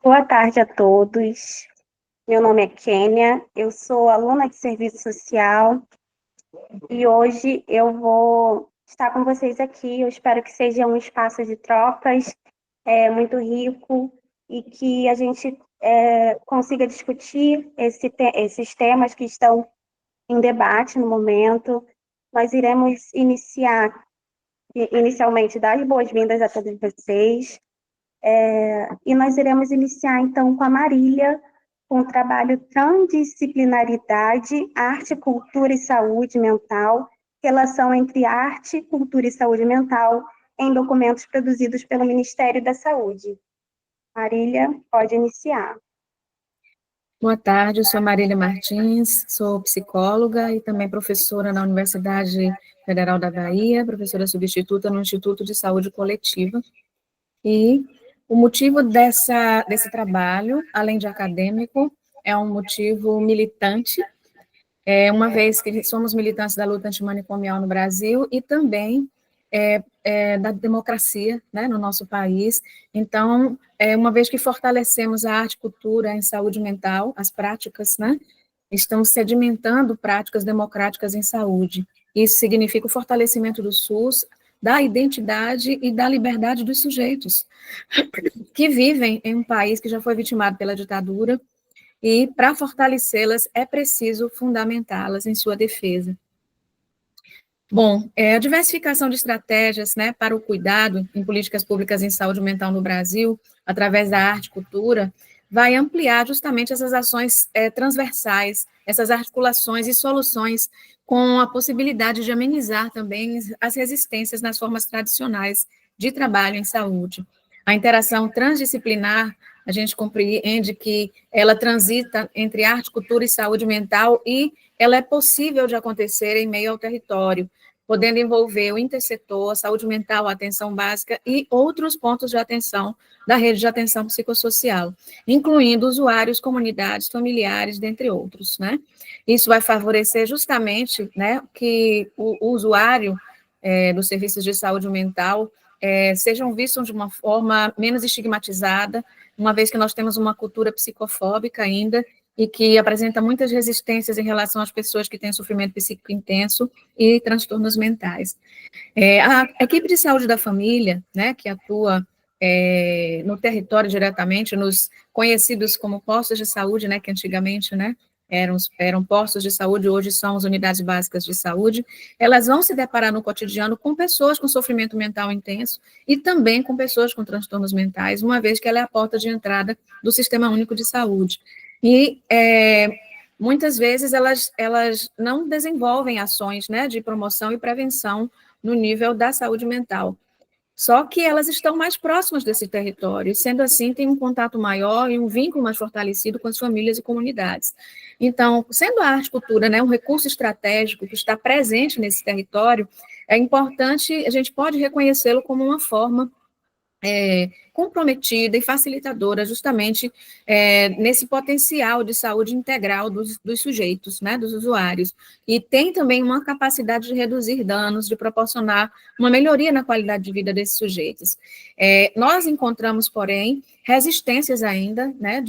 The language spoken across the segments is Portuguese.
Boa tarde a todos. Meu nome é Kênia, eu sou aluna de serviço social e hoje eu vou estar com vocês aqui. Eu espero que seja um espaço de trocas muito rico e que a gente consiga discutir esses temas que estão em debate no momento. Nós iremos inicialmente dar as boas-vindas a todos vocês. E nós iremos iniciar, então, com a Marília, com o trabalho Transdisciplinaridade, Arte, Cultura e Saúde Mental, relação entre arte, cultura e saúde mental em documentos produzidos pelo Ministério da Saúde. Marília, pode iniciar. Boa tarde, eu sou Marília Martins, sou psicóloga e também professora na Universidade Federal da Bahia, professora substituta no Instituto de Saúde Coletiva. E o motivo desse trabalho, além de acadêmico, é um motivo militante, uma vez que somos militantes da luta antimanicomial no Brasil e também da democracia, né, no nosso país. Então, uma vez que fortalecemos a arte e cultura em saúde mental, as práticas, né, estamos sedimentando práticas democráticas em saúde. Isso significa o fortalecimento do SUS, da identidade e da liberdade dos sujeitos que vivem em um país que já foi vitimado pela ditadura, e para fortalecê-las é preciso fundamentá-las em sua defesa. Bom, a diversificação de estratégias, né, para o cuidado em políticas públicas em saúde mental no Brasil, através da arte e cultura, vai ampliar justamente essas ações transversais, essas articulações e soluções com a possibilidade de amenizar também as resistências nas formas tradicionais de trabalho em saúde. A interação transdisciplinar, a gente compreende que ela transita entre arte, cultura e saúde mental e ela é possível de acontecer em meio ao território, podendo envolver o intersetor, a saúde mental, a atenção básica e outros pontos de atenção da rede de atenção psicossocial, incluindo usuários, comunidades, familiares, dentre outros, né? Isso vai favorecer justamente, né, que o usuário dos serviços de saúde mental sejam vistos de uma forma menos estigmatizada, uma vez que nós temos uma cultura psicofóbica ainda, e que apresenta muitas resistências em relação às pessoas que têm sofrimento psíquico intenso e transtornos mentais. A equipe de saúde da família, né, que atua no território diretamente, nos conhecidos como postos de saúde, né, que antigamente, né, eram postos de saúde, hoje são as unidades básicas de saúde, elas vão se deparar no cotidiano com pessoas com sofrimento mental intenso e também com pessoas com transtornos mentais, uma vez que ela é a porta de entrada do Sistema Único de Saúde. E muitas vezes elas não desenvolvem ações, né, de promoção e prevenção no nível da saúde mental. Só que elas estão mais próximas desse território, e sendo assim, tem um contato maior e um vínculo mais fortalecido com as famílias e comunidades. Então, sendo a arte e cultura, né, um recurso estratégico que está presente nesse território, é importante, a gente pode reconhecê-lo como uma forma comprometida e facilitadora justamente nesse potencial de saúde integral dos sujeitos, né, dos usuários, e tem também uma capacidade de reduzir danos, de proporcionar uma melhoria na qualidade de vida desses sujeitos. Nós encontramos, porém, resistências ainda, né,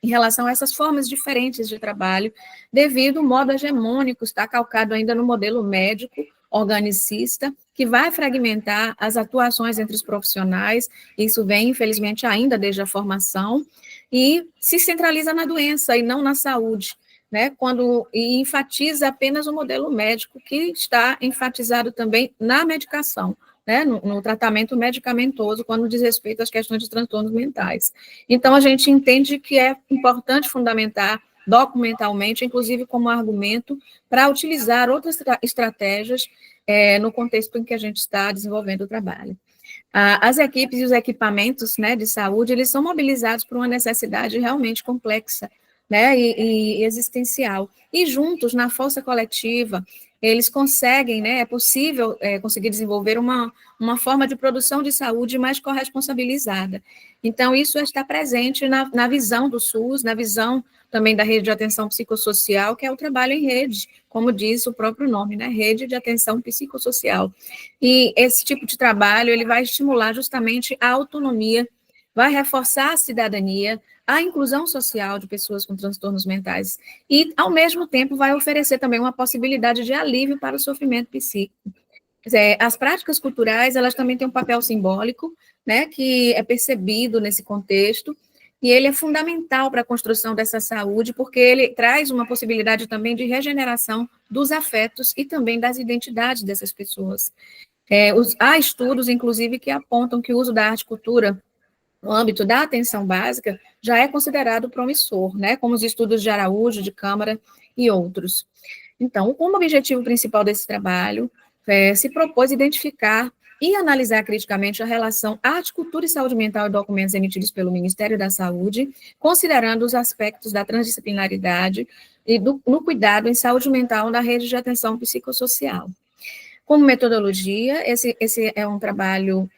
em relação a essas formas diferentes de trabalho, devido ao modo hegemônico estar calcado ainda no modelo médico, organicista, que vai fragmentar as atuações entre os profissionais, isso vem, infelizmente, ainda desde a formação, e se centraliza na doença e não na saúde, né, e enfatiza apenas o modelo médico, que está enfatizado também na medicação, né, no tratamento medicamentoso, quando diz respeito às questões de transtornos mentais. Então, a gente entende que é importante fundamentar documentalmente, inclusive como argumento, para utilizar outras estratégias no contexto em que a gente está desenvolvendo o trabalho. As equipes e os equipamentos, né, de saúde, eles são mobilizados por uma necessidade realmente complexa, né, e existencial. E juntos, na força coletiva, eles conseguem, né, é possível conseguir desenvolver uma forma de produção de saúde mais corresponsabilizada. Então, isso está presente na visão do SUS, na visão também da rede de atenção psicossocial, que é o trabalho em rede, como diz o próprio nome, né, rede de atenção psicossocial. E esse tipo de trabalho, ele vai estimular justamente a autonomia vai reforçar a cidadania, a inclusão social de pessoas com transtornos mentais e, ao mesmo tempo, vai oferecer também uma possibilidade de alívio para o sofrimento psíquico. As práticas culturais, elas também têm um papel simbólico, né, que é percebido nesse contexto, e ele é fundamental para a construção dessa saúde, porque ele traz uma possibilidade também de regeneração dos afetos e também das identidades dessas pessoas. Há estudos, inclusive, que apontam que o uso da arte e cultura no âmbito da atenção básica já é considerado promissor, né, como os estudos de Araújo, de Câmara e outros. Então, como objetivo principal desse trabalho, se propôs identificar e analisar criticamente a relação arte, cultura e saúde mental e documentos emitidos pelo Ministério da Saúde, considerando os aspectos da transdisciplinaridade e no cuidado em saúde mental na rede de atenção psicossocial. Como metodologia, esse é um trabalho,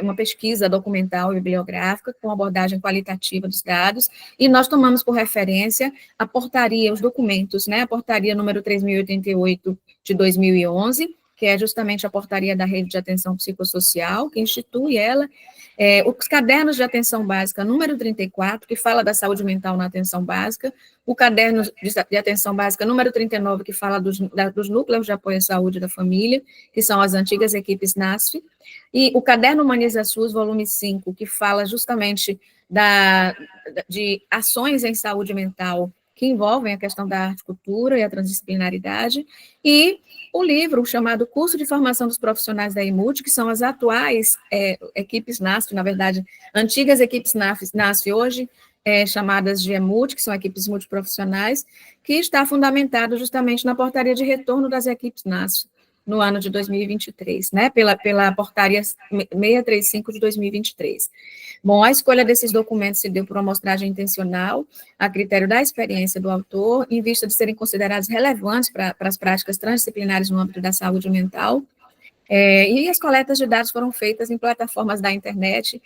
uma pesquisa documental e bibliográfica com abordagem qualitativa dos dados, e nós tomamos por referência a portaria, os documentos, né, a portaria número 3.088 de 2011, que é justamente a portaria da Rede de Atenção Psicossocial, que institui ela, os cadernos de atenção básica número 34, que fala da saúde mental na atenção básica, o caderno de atenção básica número 39, que fala dos núcleos de apoio à saúde da família, que são as antigas equipes NASF, e o caderno Humaniza SUS, volume 5, que fala justamente de ações em saúde mental que envolvem a questão da arte, cultura e a transdisciplinaridade, e o livro chamado Curso de Formação dos Profissionais da IMUT, que são as atuais equipes NASF, na verdade, antigas equipes NASF hoje, chamadas de EMUT, que são equipes multiprofissionais, que está fundamentado justamente na portaria de retorno das equipes NASF, no ano de 2023, né, pela portaria 635 de 2023. Bom, a escolha desses documentos se deu por uma amostragem intencional, a critério da experiência do autor, em vista de serem considerados relevantes para as práticas transdisciplinares no âmbito da saúde mental, e as coletas de dados foram feitas em plataformas da internet,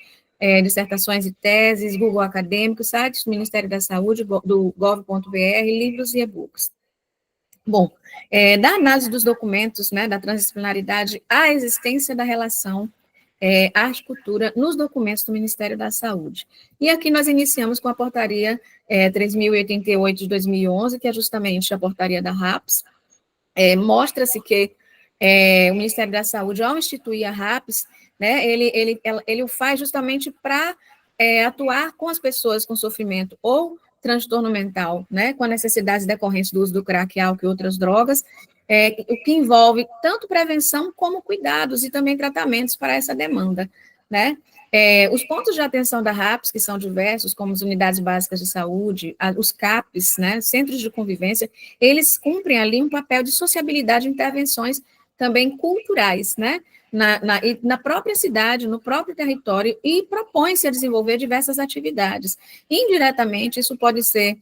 dissertações e teses, Google Acadêmico, sites do Ministério da Saúde, do gov.br, livros e e-books. Bom, da análise dos documentos, né, da transdisciplinaridade, à existência da relação arte-cultura nos documentos do Ministério da Saúde. E aqui nós iniciamos com a portaria 3.088 de 2011, que é justamente a portaria da RAPS. Mostra-se que o Ministério da Saúde, ao instituir a RAPS, né, ele o faz justamente para atuar com as pessoas com sofrimento ou transtorno mental, né, com a necessidade decorrente do uso do crack, álcool e outras drogas, o que envolve tanto prevenção como cuidados e também tratamentos para essa demanda, né. Os pontos de atenção da RAPS, que são diversos, como as unidades básicas de saúde, os CAPs, né, centros de convivência, eles cumprem ali um papel de sociabilidade e intervenções também culturais, né, na própria cidade, no próprio território, e propõe-se a desenvolver diversas atividades. Indiretamente, isso pode ser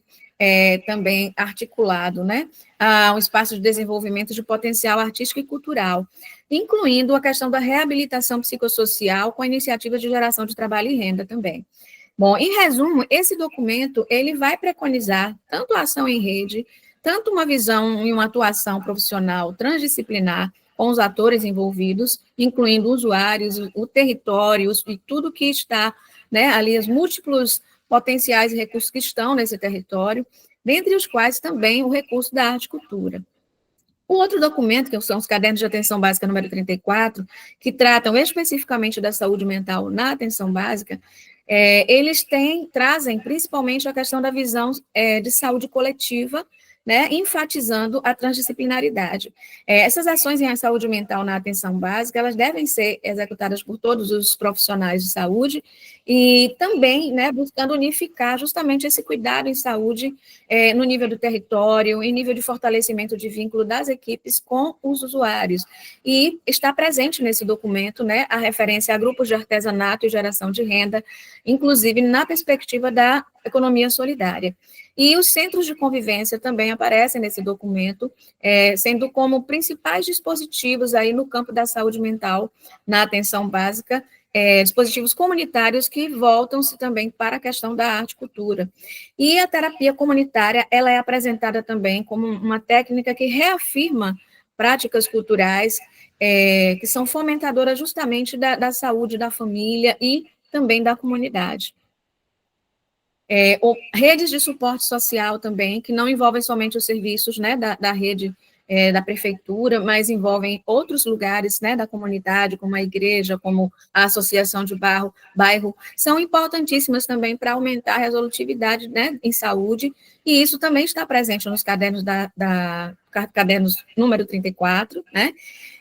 também articulado, né, a um espaço de desenvolvimento de potencial artístico e cultural, incluindo a questão da reabilitação psicossocial com a iniciativa de geração de trabalho e renda também. Bom, em resumo, esse documento, ele vai preconizar tanto a ação em rede, tanto uma visão e uma atuação profissional transdisciplinar com os atores envolvidos, incluindo usuários, o território e tudo que está, né, ali, os múltiplos potenciais e recursos que estão nesse território, dentre os quais também o recurso da arte e cultura. O outro documento, que são os cadernos de atenção básica número 34, que tratam especificamente da saúde mental na atenção básica, eles trazem principalmente a questão da visão de saúde coletiva, né, enfatizando a transdisciplinaridade. Essas ações em saúde mental na atenção básica, elas devem ser executadas por todos os profissionais de saúde e também, né, buscando unificar justamente esse cuidado em saúde no nível do território, em nível de fortalecimento de vínculo das equipes com os usuários. E está presente nesse documento, né, a referência a grupos de artesanato e geração de renda, inclusive na perspectiva da economia solidária. E os centros de convivência também aparecem nesse documento, sendo como principais dispositivos aí no campo da saúde mental, na atenção básica, dispositivos comunitários que voltam-se também para a questão da arte e cultura. E a terapia comunitária, ela é apresentada também como uma técnica que reafirma práticas culturais que são fomentadoras justamente da saúde da família e também da comunidade. Redes de suporte social também, que não envolvem somente os serviços, né, da rede da prefeitura, mas envolvem outros lugares, né, da comunidade, como a igreja, como a associação de bairro, são importantíssimas também para aumentar a resolutividade, né, em saúde, e isso também está presente nos cadernos cadernos número 34, né,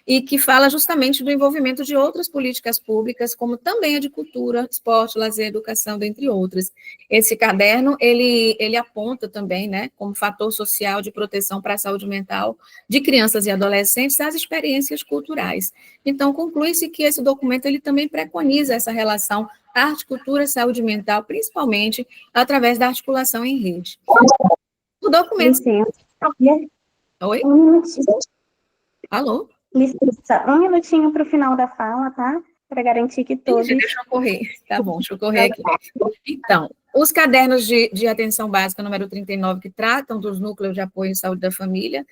e que fala justamente do envolvimento de outras políticas públicas, como também a de cultura, esporte, lazer, educação, dentre outras. Esse caderno, ele aponta também, né, como fator social de proteção para a saúde mental de crianças e adolescentes, as experiências culturais. Então, conclui-se que esse documento, ele também preconiza essa relação arte, cultura, saúde mental, principalmente através da articulação em rede. O documento... Licença. Oi? Um minutinho. Alô? Licença, um minutinho para o final da fala, tá? Para garantir que todos... Deixa eu correr. Tá bom, deixa eu correr aqui. Então, os cadernos de atenção básica número 39, que tratam dos núcleos de apoio em saúde da família,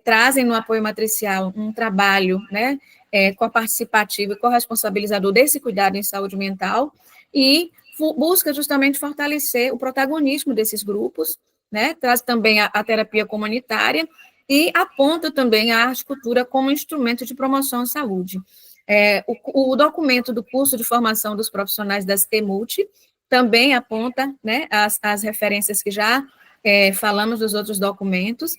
trazem no apoio matricial um trabalho, né, coparticipativo e corresponsabilizador desse cuidado em saúde mental, e busca justamente fortalecer o protagonismo desses grupos, né, traz também a terapia comunitária, e aponta também a arte e cultura como instrumento de promoção à saúde. O documento do curso de formação dos profissionais das EMULT também aponta, né, as referências que já falamos dos outros documentos,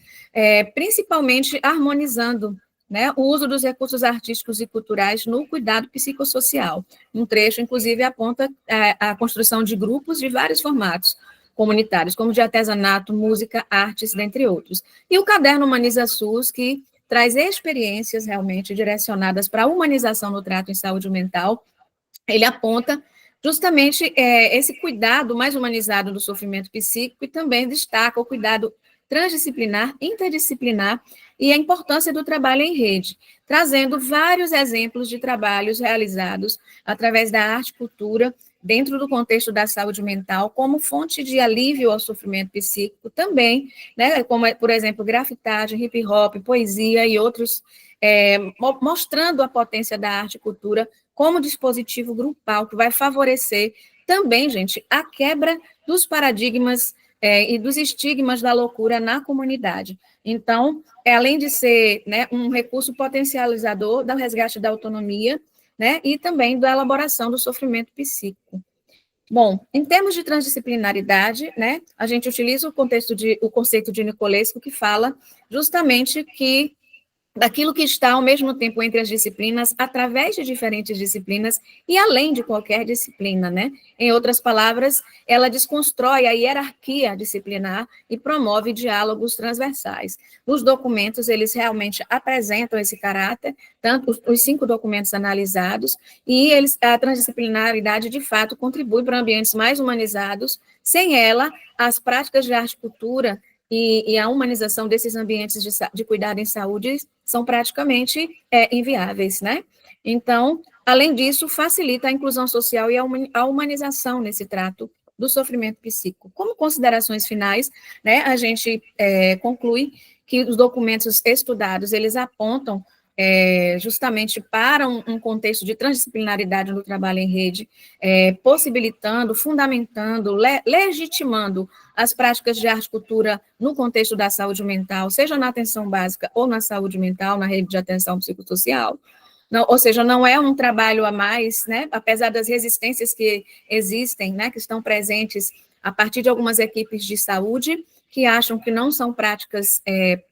principalmente harmonizando, né, o uso dos recursos artísticos e culturais no cuidado psicossocial. Um trecho, inclusive, aponta a construção de grupos de vários formatos comunitários, como de artesanato, música, artes, dentre outros. E o caderno Humaniza SUS, que traz experiências realmente direcionadas para a humanização no trato em saúde mental. Ele aponta justamente esse cuidado mais humanizado do sofrimento psíquico, e também destaca o cuidado transdisciplinar, interdisciplinar, e a importância do trabalho em rede, trazendo vários exemplos de trabalhos realizados através da arte e cultura, dentro do contexto da saúde mental, como fonte de alívio ao sofrimento psíquico também, né, como, por exemplo, grafitagem, hip hop, poesia e outros, mostrando a potência da arte e cultura como dispositivo grupal, que vai favorecer também, gente, a quebra dos paradigmas e dos estigmas da loucura na comunidade. Então, além de ser, né, um recurso potencializador do resgate da autonomia, né, e também da elaboração do sofrimento psíquico. Bom, em termos de transdisciplinaridade, né, a gente utiliza o conceito de Nicolescu, que fala justamente que daquilo que está ao mesmo tempo entre as disciplinas, através de diferentes disciplinas e além de qualquer disciplina, né? Em outras palavras, ela desconstrói a hierarquia disciplinar e promove diálogos transversais. Os documentos, eles realmente apresentam esse caráter, tanto os 5 documentos analisados, e a transdisciplinaridade, de fato, contribui para ambientes mais humanizados. Sem ela, as práticas de arte e cultura e a humanização desses ambientes de cuidado em saúde são praticamente inviáveis, né? Então, além disso, facilita a inclusão social e a humanização nesse trato do sofrimento psíquico. Como considerações finais, né, a gente conclui que os documentos estudados, eles apontam justamente para um contexto de transdisciplinaridade no trabalho em rede, possibilitando, fundamentando, legitimando as práticas de arte e cultura no contexto da saúde mental, seja na atenção básica ou na saúde mental, na rede de atenção psicossocial. Não, ou seja, não é um trabalho a mais, né, apesar das resistências que existem, né, que estão presentes a partir de algumas equipes de saúde, que acham que não são práticas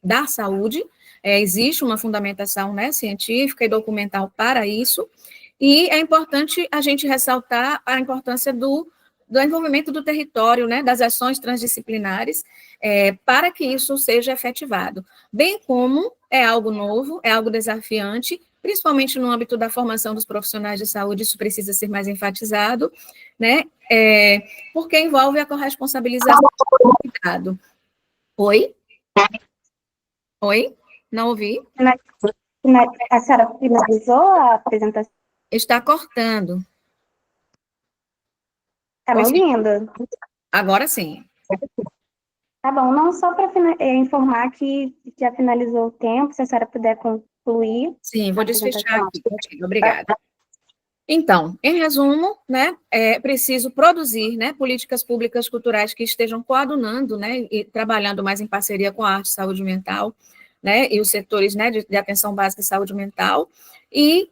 da saúde. Existe uma fundamentação, né, científica e documental para isso, e é importante a gente ressaltar a importância do envolvimento do território, né, das ações transdisciplinares, para que isso seja efetivado. Bem como é algo novo, é algo desafiante, principalmente no âmbito da formação dos profissionais de saúde, isso precisa ser mais enfatizado, né, porque envolve a corresponsabilização do cuidado. Oi? Oi? Não ouvi? A senhora finalizou a apresentação? Está cortando. Está me ouvindo? Agora sim. Tá bom, não só para informar que já finalizou o tempo, se a senhora puder concluir. Sim, vou desfechar aqui. Obrigada. Então, em resumo, né, é preciso produzir, né, políticas públicas culturais que estejam coadunando, né, e trabalhando mais em parceria com a arte e saúde mental, né, e os setores, né, de atenção básica e saúde mental, e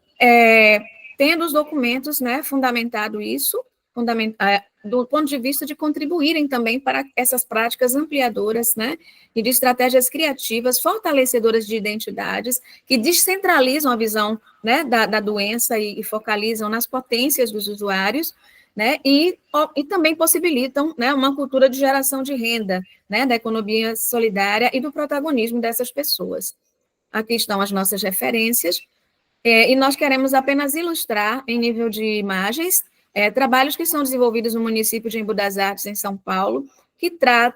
tendo os documentos, né, fundamentado isso, do ponto de vista de contribuírem também para essas práticas ampliadoras, né, e de estratégias criativas, fortalecedoras de identidades, que descentralizam a visão, né, da doença e focalizam nas potências dos usuários, né, e também possibilitam, né, uma cultura de geração de renda, né, da economia solidária e do protagonismo dessas pessoas. Aqui estão as nossas referências, e nós queremos apenas ilustrar, em nível de imagens, trabalhos que são desenvolvidos no município de Embu das Artes, em São Paulo, que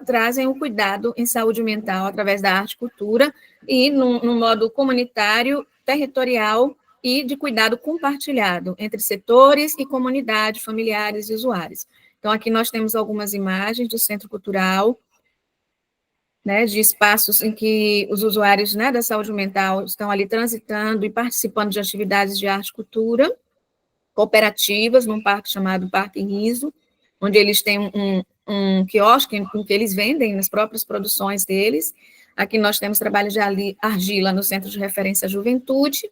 trazem o cuidado em saúde mental através da arte e cultura, e num modo comunitário, territorial e de cuidado compartilhado entre setores e comunidade, familiares e usuários. Então, aqui nós temos algumas imagens do Centro Cultural, né, de espaços em que os usuários, né, da saúde mental estão ali transitando e participando de atividades de arte e cultura, cooperativas, num parque chamado Parque Riso, onde eles têm um quiosque em que eles vendem as próprias produções deles. Aqui nós temos trabalho de argila no Centro de Referência à Juventude,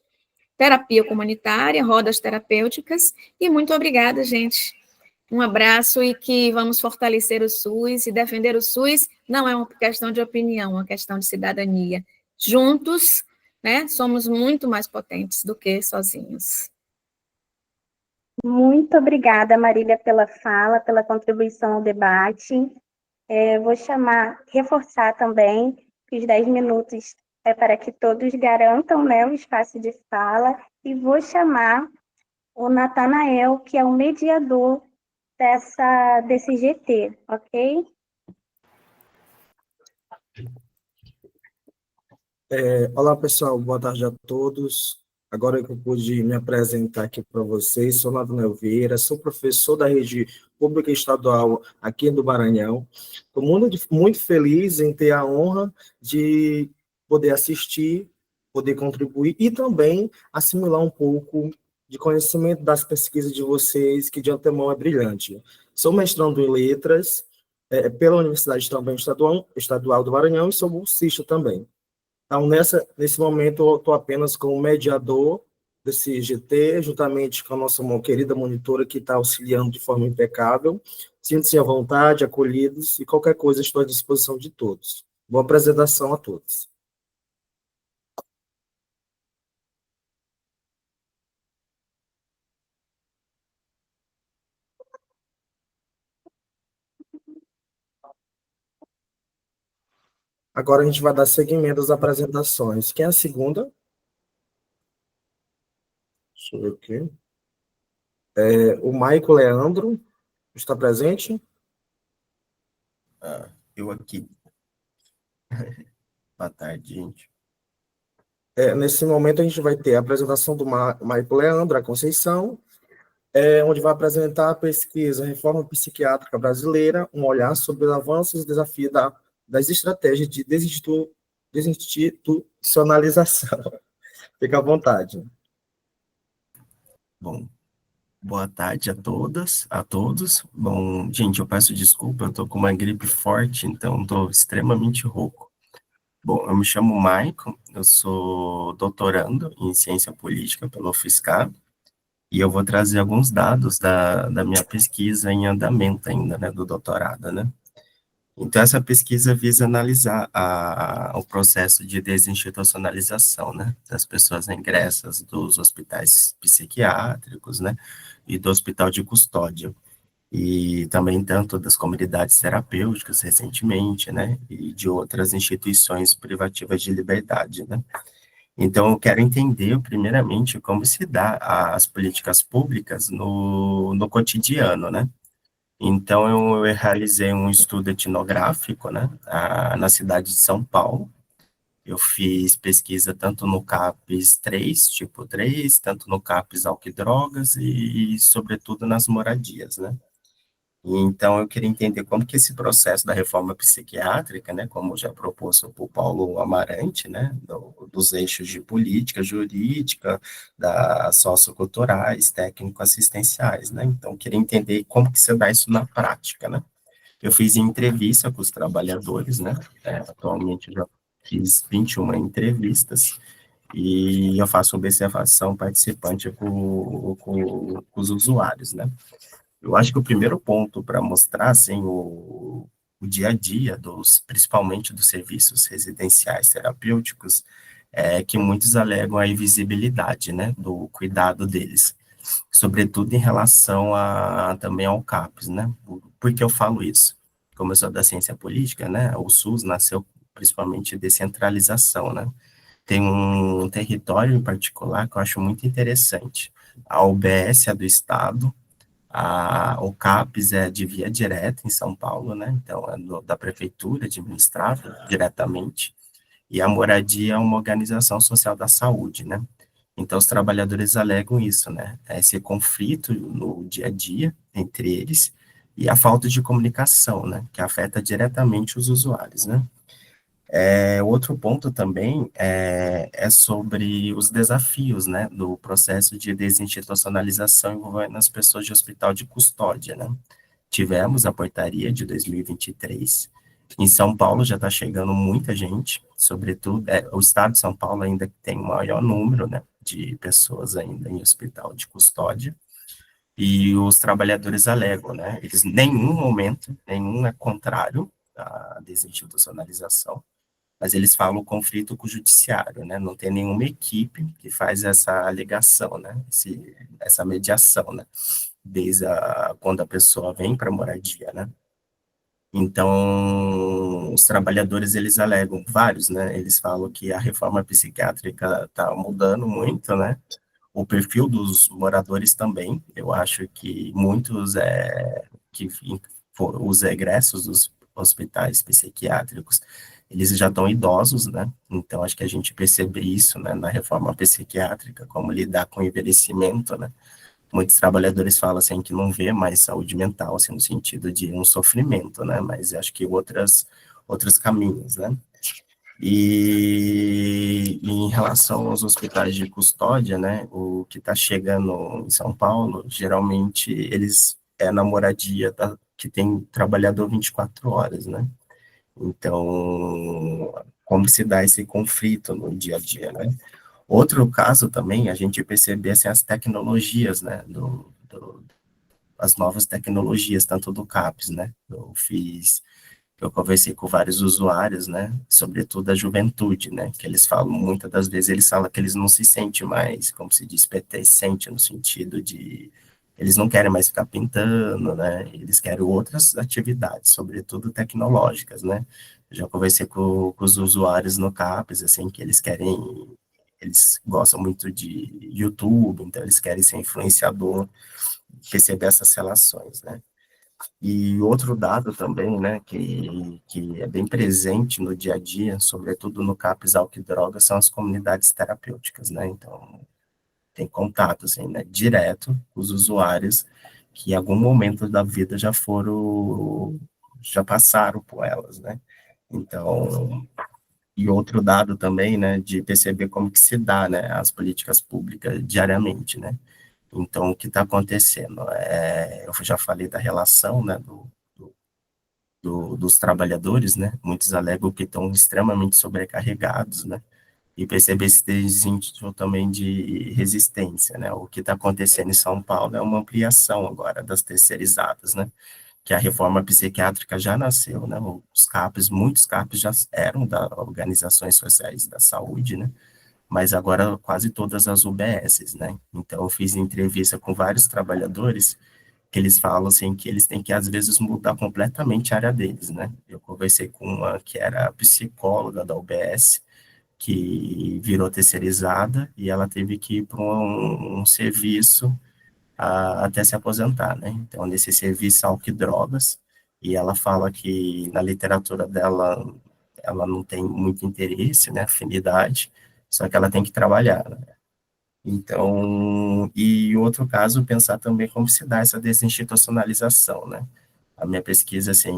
terapia comunitária, rodas terapêuticas, e muito obrigada, gente. Um abraço e que vamos fortalecer o SUS, e defender o SUS não é uma questão de opinião, é uma questão de cidadania. Juntos, né, somos muito mais potentes do que sozinhos. Muito obrigada, Marília, pela fala, pela contribuição ao debate. Vou reforçar também que os 10 minutos é para que todos garantam, né, o espaço de fala, e vou chamar o Natanael, que é o mediador desse GT, ok? Olá, pessoal, boa tarde a todos. Agora que eu pude me apresentar aqui para vocês, sou Natanael Vieira, sou professor da rede pública estadual aqui do Maranhão. Estou muito feliz em ter a honra de poder assistir, poder contribuir e também assimilar um pouco de conhecimento das pesquisas de vocês, que de antemão é brilhante. Sou mestrando em letras, pela Universidade também Estadual do Maranhão, e sou bolsista também. Então, nesse momento, eu estou apenas como mediador desse GT, juntamente com a nossa querida monitora, que está auxiliando de forma impecável. Sintam-se à vontade, acolhidos, e qualquer coisa estou à disposição de todos. Boa apresentação a todos. Agora a gente vai dar seguimento às apresentações. Quem é a segunda? Deixa eu ver aqui. O Maico Leandro está presente? Eu aqui. Boa tarde, gente. Nesse momento, a gente vai ter a apresentação do Maico Leandro, a Conceição, onde vai apresentar a pesquisa Reforma Psiquiátrica Brasileira, um olhar sobre os avanços e desafios das estratégias de desinstitucionalização. Fica à vontade. Bom, boa tarde a todas, a todos. Bom, gente, eu peço desculpa, eu tô com uma gripe forte, então estou extremamente rouco. Bom, eu me chamo Maicon, eu sou doutorando em ciência política pela UFSCar, e eu vou trazer alguns dados da minha pesquisa em andamento ainda, né, do doutorado, né? Então, essa pesquisa visa analisar o processo de desinstitucionalização, né, das pessoas ingressas dos hospitais psiquiátricos, né, e do hospital de custódia, e também tanto das comunidades terapêuticas recentemente, né, e de outras instituições privativas de liberdade, né. Então, eu quero entender, primeiramente, como se dá as políticas públicas no cotidiano, né. Então, eu realizei um estudo etnográfico, né, na cidade de São Paulo. Eu fiz pesquisa tanto no CAPES 3, tipo 3, tanto no CAPES álcool e drogas e, sobretudo, nas moradias, né. Então, eu queria entender como que esse processo da reforma psiquiátrica, né, como já proposto por Paulo Amarante, né, dos eixos de política, jurídica, das socioculturais, técnico-assistenciais, né, então, eu queria entender como que você dá isso na prática, né. Eu fiz entrevista com os trabalhadores, né, atualmente eu já fiz 21 entrevistas, e eu faço observação participante com os usuários, né. Eu acho que o primeiro ponto para mostrar, assim, o dia a dia, principalmente dos serviços residenciais terapêuticos, é que muitos alegam a invisibilidade, né, do cuidado deles, sobretudo em relação também ao CAPS, né, por que eu falo isso? Como eu sou da ciência política, né, o SUS nasceu principalmente de descentralização, né, tem um território em particular que eu acho muito interessante, a UBS é do Estado, o CAPES é de via direta em São Paulo, né? Então, é da prefeitura, administrado diretamente, e a moradia é uma organização social da saúde, né? Então, os trabalhadores alegam isso, né? Esse conflito no dia a dia entre eles e a falta de comunicação, né? Que afeta diretamente os usuários, né? Outro ponto também é sobre os desafios, né, do processo de desinstitucionalização envolvendo as pessoas de hospital de custódia, né. Tivemos a portaria de 2023, em São Paulo já está chegando muita gente, sobretudo, o estado de São Paulo ainda tem o maior número, né, de pessoas ainda em hospital de custódia, e os trabalhadores alegam, né, eles em nenhum momento, nenhum é contrário à desinstitucionalização, mas eles falam o conflito com o judiciário, né? Não tem nenhuma equipe que faz essa alegação, né? Essa mediação, né? Desde quando a pessoa vem para a moradia, né? Então, os trabalhadores, eles alegam, vários, né? Eles falam que a reforma psiquiátrica está mudando muito, né? O perfil dos moradores também, eu acho que muitos os egressos dos hospitais psiquiátricos, eles já estão idosos, né? Então, acho que a gente percebe isso, né, na reforma psiquiátrica, como lidar com o envelhecimento, né? Muitos trabalhadores falam assim que não vê mais saúde mental, assim, no sentido de um sofrimento, né? Mas acho que outros caminhos, né? E em relação aos hospitais de custódia, né, o que está chegando em São Paulo, geralmente eles na moradia que tem trabalhador 24 horas, né? Então, como se dá esse conflito no dia a dia, né? Outro caso também, a gente percebe assim, as tecnologias, né, as novas tecnologias, tanto do CAPES, né? Eu conversei com vários usuários, né, sobretudo a juventude, né, que eles falam, muitas das vezes eles falam que eles não se sentem mais, como se diz, pertencente, no sentido de, eles não querem mais ficar pintando, né, eles querem outras atividades, sobretudo tecnológicas, né. Eu já conversei com os usuários no CAPES, assim, que eles gostam muito de YouTube, então eles querem ser influenciador, perceber essas relações, né. E outro dado também, né, que é bem presente no dia a dia, sobretudo no CAPS Álcool e Drogas, são as comunidades terapêuticas, né, então tem contato, assim, né, direto com os usuários que em algum momento da vida já passaram por elas, né, então, e outro dado também, né, de perceber como que se dá, né, as políticas públicas diariamente, né, então, o que está acontecendo? Eu já falei da relação, né, dos trabalhadores, né? Muitos alegam que estão extremamente sobrecarregados, né? E perceber esse desíndice também de resistência, né? O que está acontecendo em São Paulo é uma ampliação agora das terceirizadas, né? Que a reforma psiquiátrica já nasceu, né? Os CAPs, muitos CAPs já eram da organizações sociais da saúde, né? Mas agora quase todas as UBSs, né? Então eu fiz entrevista com vários trabalhadores que eles falam assim que eles têm que às vezes mudar completamente a área deles, né? Eu conversei com uma que era psicóloga da UBS, que virou terceirizada e ela teve que ir para um serviço até se aposentar, né? Então, nesse serviço álcool e drogas, e ela fala que na literatura dela ela não tem muito interesse, né, afinidade, só que ela tem que trabalhar, né? Então, e outro caso, pensar também como se dá essa desinstitucionalização, né? A minha pesquisa, assim,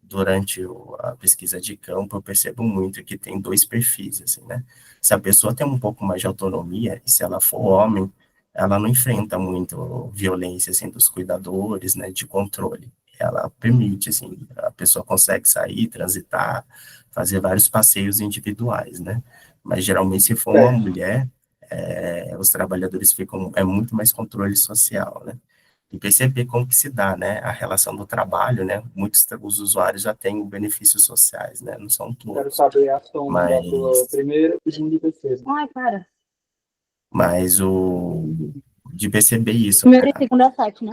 durante a pesquisa de campo, eu percebo muito que tem dois perfis, assim, né? Se a pessoa tem um pouco mais de autonomia, e se ela for homem, ela não enfrenta muito violência, assim, dos cuidadores, né, de controle. Ela permite, assim, a pessoa consegue sair, transitar, fazer vários passeios individuais, né? Mas, geralmente, se for uma mulher, os trabalhadores ficam, muito mais controle social, né? E perceber como que se dá, né, a relação do trabalho, né, os usuários já têm benefícios sociais, né, não são Quero todos, saber a soma da tua mas, primeira, segunda e terceira. Ai, para. mas de perceber isso, Primeiro e segundo é 7, né?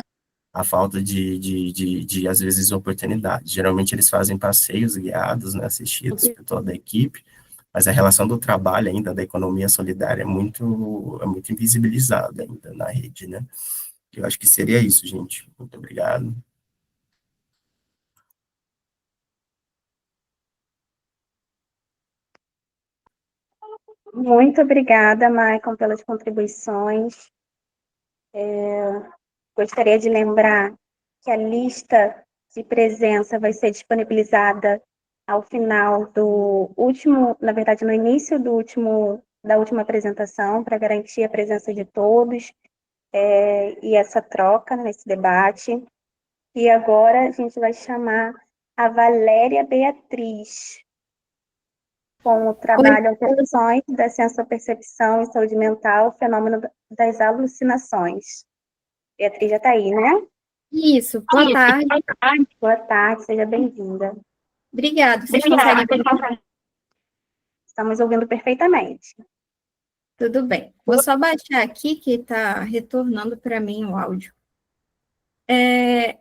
a falta de, às vezes, oportunidade. Geralmente eles fazem passeios guiados, né, assistidos por toda a equipe, mas a relação do trabalho ainda, da economia solidária, é muito invisibilizada ainda na rede, né. Eu acho que seria isso, gente. Muito obrigado. Muito obrigada, Maicon, pelas contribuições. Gostaria de lembrar que a lista de presença vai ser disponibilizada ao final do último, na verdade, no início da última apresentação, para garantir a presença de todos e essa troca nesse debate. E agora a gente vai chamar a Valéria Beatriz, com o trabalho Alterações da Sensopercepção e Saúde Mental, Fenômeno das Alucinações. Beatriz já está aí, né? Isso, boa tarde. Boa tarde, seja bem-vinda. Obrigada. Vocês conseguem ver? Estamos ouvindo perfeitamente. Tudo bem. Vou só baixar aqui que está retornando para mim o áudio.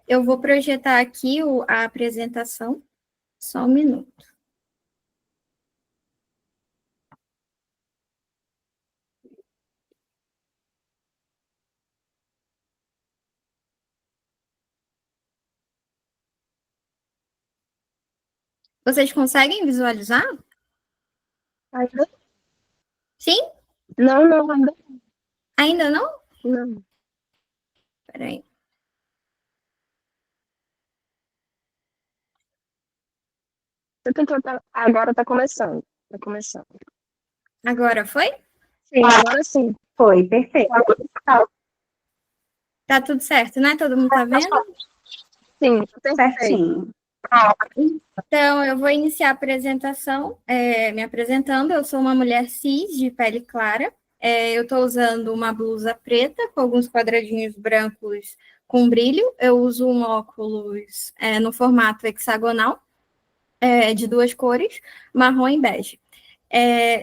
Eu vou projetar aqui a apresentação. Só um minuto. Vocês conseguem visualizar? Ainda? Sim? Não, ainda Ainda não? não. Peraí. Agora está começando. Está começando. Agora foi? Sim, agora sim. Foi, perfeito. Tá tudo certo, né? Todo mundo tá vendo? Sim, perfeito. Certinho. Então, eu vou iniciar a apresentação, me apresentando. Eu sou uma mulher cis, de pele clara. Eu estou usando uma blusa preta com alguns quadradinhos brancos com brilho. Eu uso um óculos no formato hexagonal, de duas cores, marrom e bege.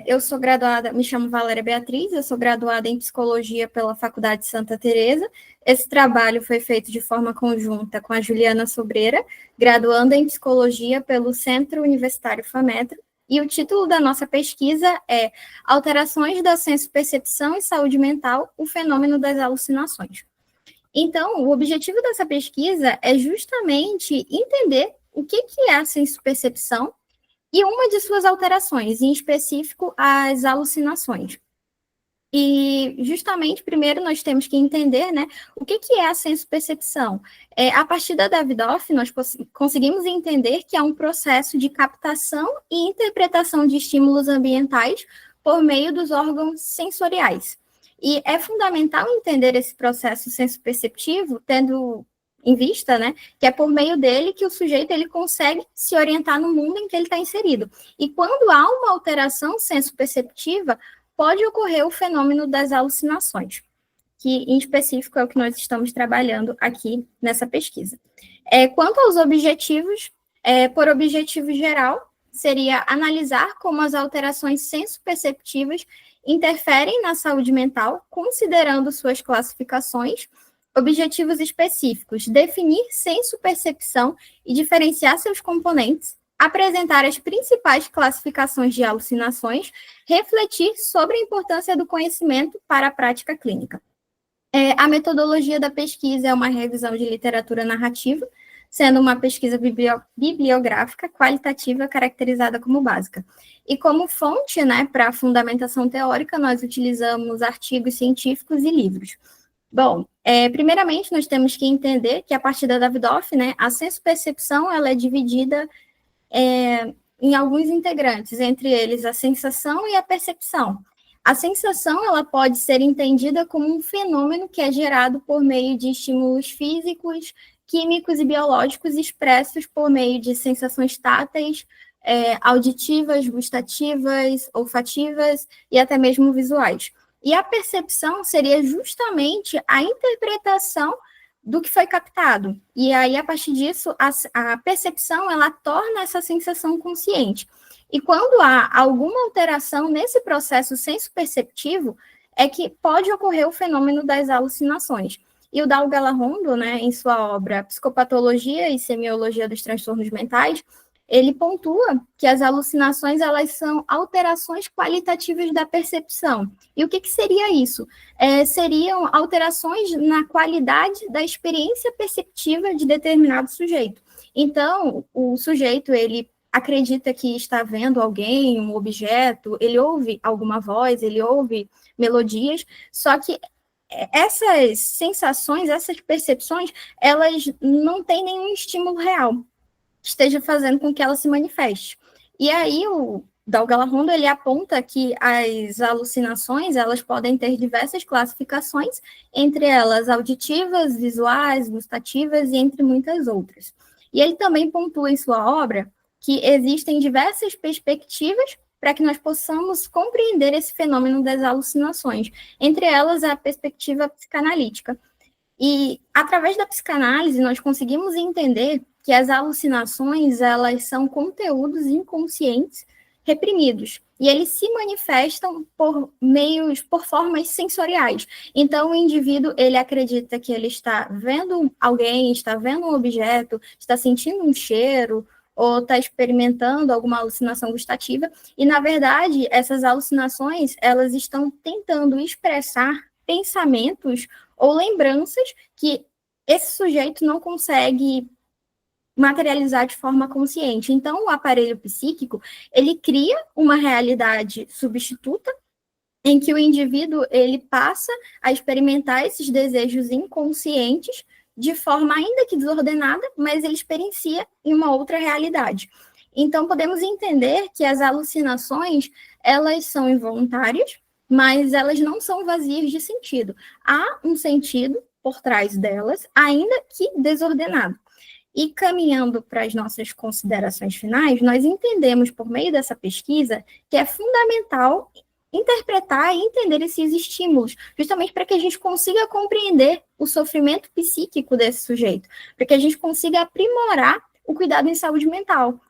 Eu sou graduada, me chamo Valéria Beatriz, eu sou graduada em Psicologia pela Faculdade Santa Teresa. Esse trabalho foi feito de forma conjunta com a Juliana Sobreira, graduanda em Psicologia pelo Centro Universitário FAMETRO, e o título da nossa pesquisa é Alterações da Sensopercepção e Saúde Mental, o Fenômeno das Alucinações. Então, o objetivo dessa pesquisa é justamente entender o que é a sensopercepção e uma de suas alterações, em específico, as alucinações. E, justamente, primeiro nós temos que entender, né, o que é a sensopercepção. A partir da Davidoff, nós conseguimos entender que é um processo de captação e interpretação de estímulos ambientais por meio dos órgãos sensoriais. E é fundamental entender esse processo sensoperceptivo, tendo em vista, né, que é por meio dele que o sujeito ele consegue se orientar no mundo em que ele está inserido. E quando há uma alteração sensoperceptiva, pode ocorrer o fenômeno das alucinações, que em específico é o que nós estamos trabalhando aqui nessa pesquisa. Quanto aos objetivos, por objetivo geral, seria analisar como as alterações sensoperceptivas interferem na saúde mental, considerando suas classificações. Objetivos específicos: definir sensopercepção e diferenciar seus componentes, apresentar as principais classificações de alucinações, refletir sobre a importância do conhecimento para a prática clínica. A metodologia da pesquisa é uma revisão de literatura narrativa, sendo uma pesquisa bibliográfica qualitativa caracterizada como básica. E como fonte, né, para a fundamentação teórica, nós utilizamos artigos científicos e livros. Bom, primeiramente nós temos que entender que a partir da Davidoff, né, a senso-percepção ela é dividida em alguns integrantes, entre eles a sensação e a percepção. A sensação ela pode ser entendida como um fenômeno que é gerado por meio de estímulos físicos, químicos e biológicos expressos por meio de sensações táteis, auditivas, gustativas, olfativas e até mesmo visuais. E a percepção seria justamente a interpretação do que foi captado. E aí, a partir disso, a percepção, ela torna essa sensação consciente. E quando há alguma alteração nesse processo senso-perceptivo, é que pode ocorrer o fenômeno das alucinações. E o Dalgala Rondo, né, em sua obra Psicopatologia e Semiologia dos Transtornos Mentais, ele pontua que as alucinações elas são alterações qualitativas da percepção. E o que seria isso? Seriam alterações na qualidade da experiência perceptiva de determinado sujeito. Então, o sujeito, ele acredita que está vendo alguém, um objeto, ele ouve alguma voz, ele ouve melodias, só que essas sensações, essas percepções, elas não têm nenhum estímulo real esteja fazendo com que ela se manifeste. E aí o Dalgala Rondo, ele aponta que as alucinações, elas podem ter diversas classificações, entre elas auditivas, visuais, gustativas e entre muitas outras. E ele também pontua em sua obra que existem diversas perspectivas para que nós possamos compreender esse fenômeno das alucinações, entre elas a perspectiva psicanalítica. E, através da psicanálise, nós conseguimos entender que as alucinações, elas são conteúdos inconscientes reprimidos, e eles se manifestam por formas sensoriais. Então, o indivíduo, ele acredita que ele está vendo alguém, está vendo um objeto, está sentindo um cheiro, ou está experimentando alguma alucinação gustativa, e, na verdade, essas alucinações, elas estão tentando expressar pensamentos ou lembranças que esse sujeito não consegue materializar de forma consciente. Então, o aparelho psíquico, ele cria uma realidade substituta em que o indivíduo, ele passa a experimentar esses desejos inconscientes de forma ainda que desordenada, mas ele experiencia em uma outra realidade. Então, podemos entender que as alucinações, elas são involuntárias, mas elas não são vazias de sentido. Há um sentido por trás delas, ainda que desordenado. E caminhando para as nossas considerações finais, nós entendemos, por meio dessa pesquisa, que é fundamental interpretar e entender esses estímulos, justamente para que a gente consiga compreender o sofrimento psíquico desse sujeito, para que a gente consiga aprimorar o cuidado em saúde mental.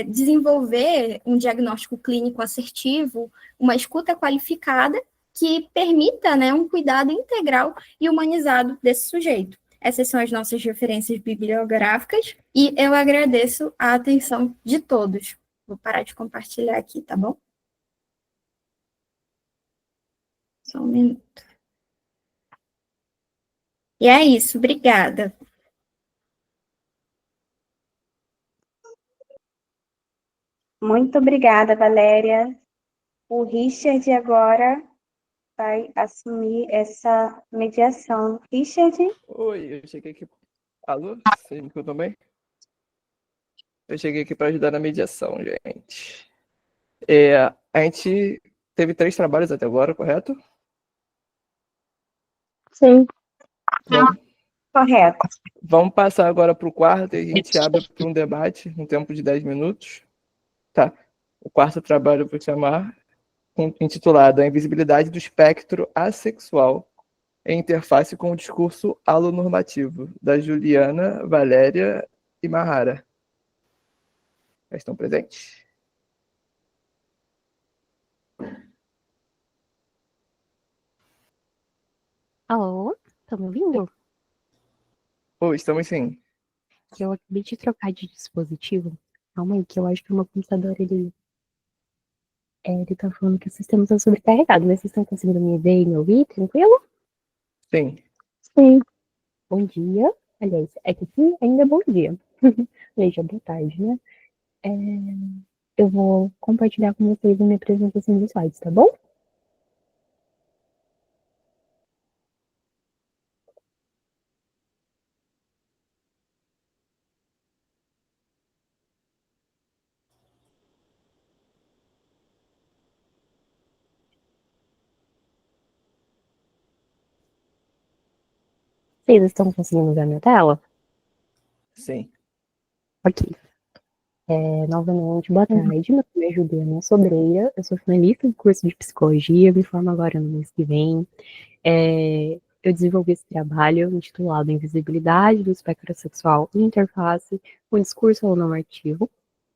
Desenvolver um diagnóstico clínico assertivo, uma escuta qualificada que permita, né, um cuidado integral e humanizado desse sujeito. Essas são as nossas referências bibliográficas e eu agradeço a atenção de todos. Vou parar de compartilhar aqui, tá bom? Só um minuto. E é isso, obrigada. Muito obrigada, Valéria. O Richard agora vai assumir essa mediação. Richard? Oi, eu cheguei aqui. Alô? Você me escutam bem? Eu cheguei aqui para ajudar na mediação, gente. A gente teve 3 trabalhos até agora, correto? Sim. Correto. Vamos passar agora para o quarto e a gente abre para um debate, um tempo de 10 minutos. Tá. O quarto trabalho eu vou chamar, intitulado A Invisibilidade do Espectro Assexual em Interface com o Discurso Alonormativo, da Juliana, Valéria e Mahara. Já estão presentes? Alô? Tá me ouvindo? Oi, estamos sim. Eu acabei de trocar de dispositivo. Calma aí, que eu acho que o meu computador, ele tá falando que o sistema tá sobrecarregado, mas vocês estão conseguindo me ver e me ouvir? Tranquilo? Sim. Sim. Bom dia. Aliás, é que aqui ainda é bom dia. Veja, boa tarde, né? Eu vou compartilhar com vocês a minha apresentação dos slides, tá bom? Vocês estão conseguindo ver a minha tela? Sim. Ok. Novamente, boa tarde. Meu nome é Juliana Sobreira, eu sou finalista do curso de Psicologia, me formo agora no mês que vem. Eu desenvolvi esse trabalho intitulado Invisibilidade do Espectro Sexual e Interface com Discurso Normativo,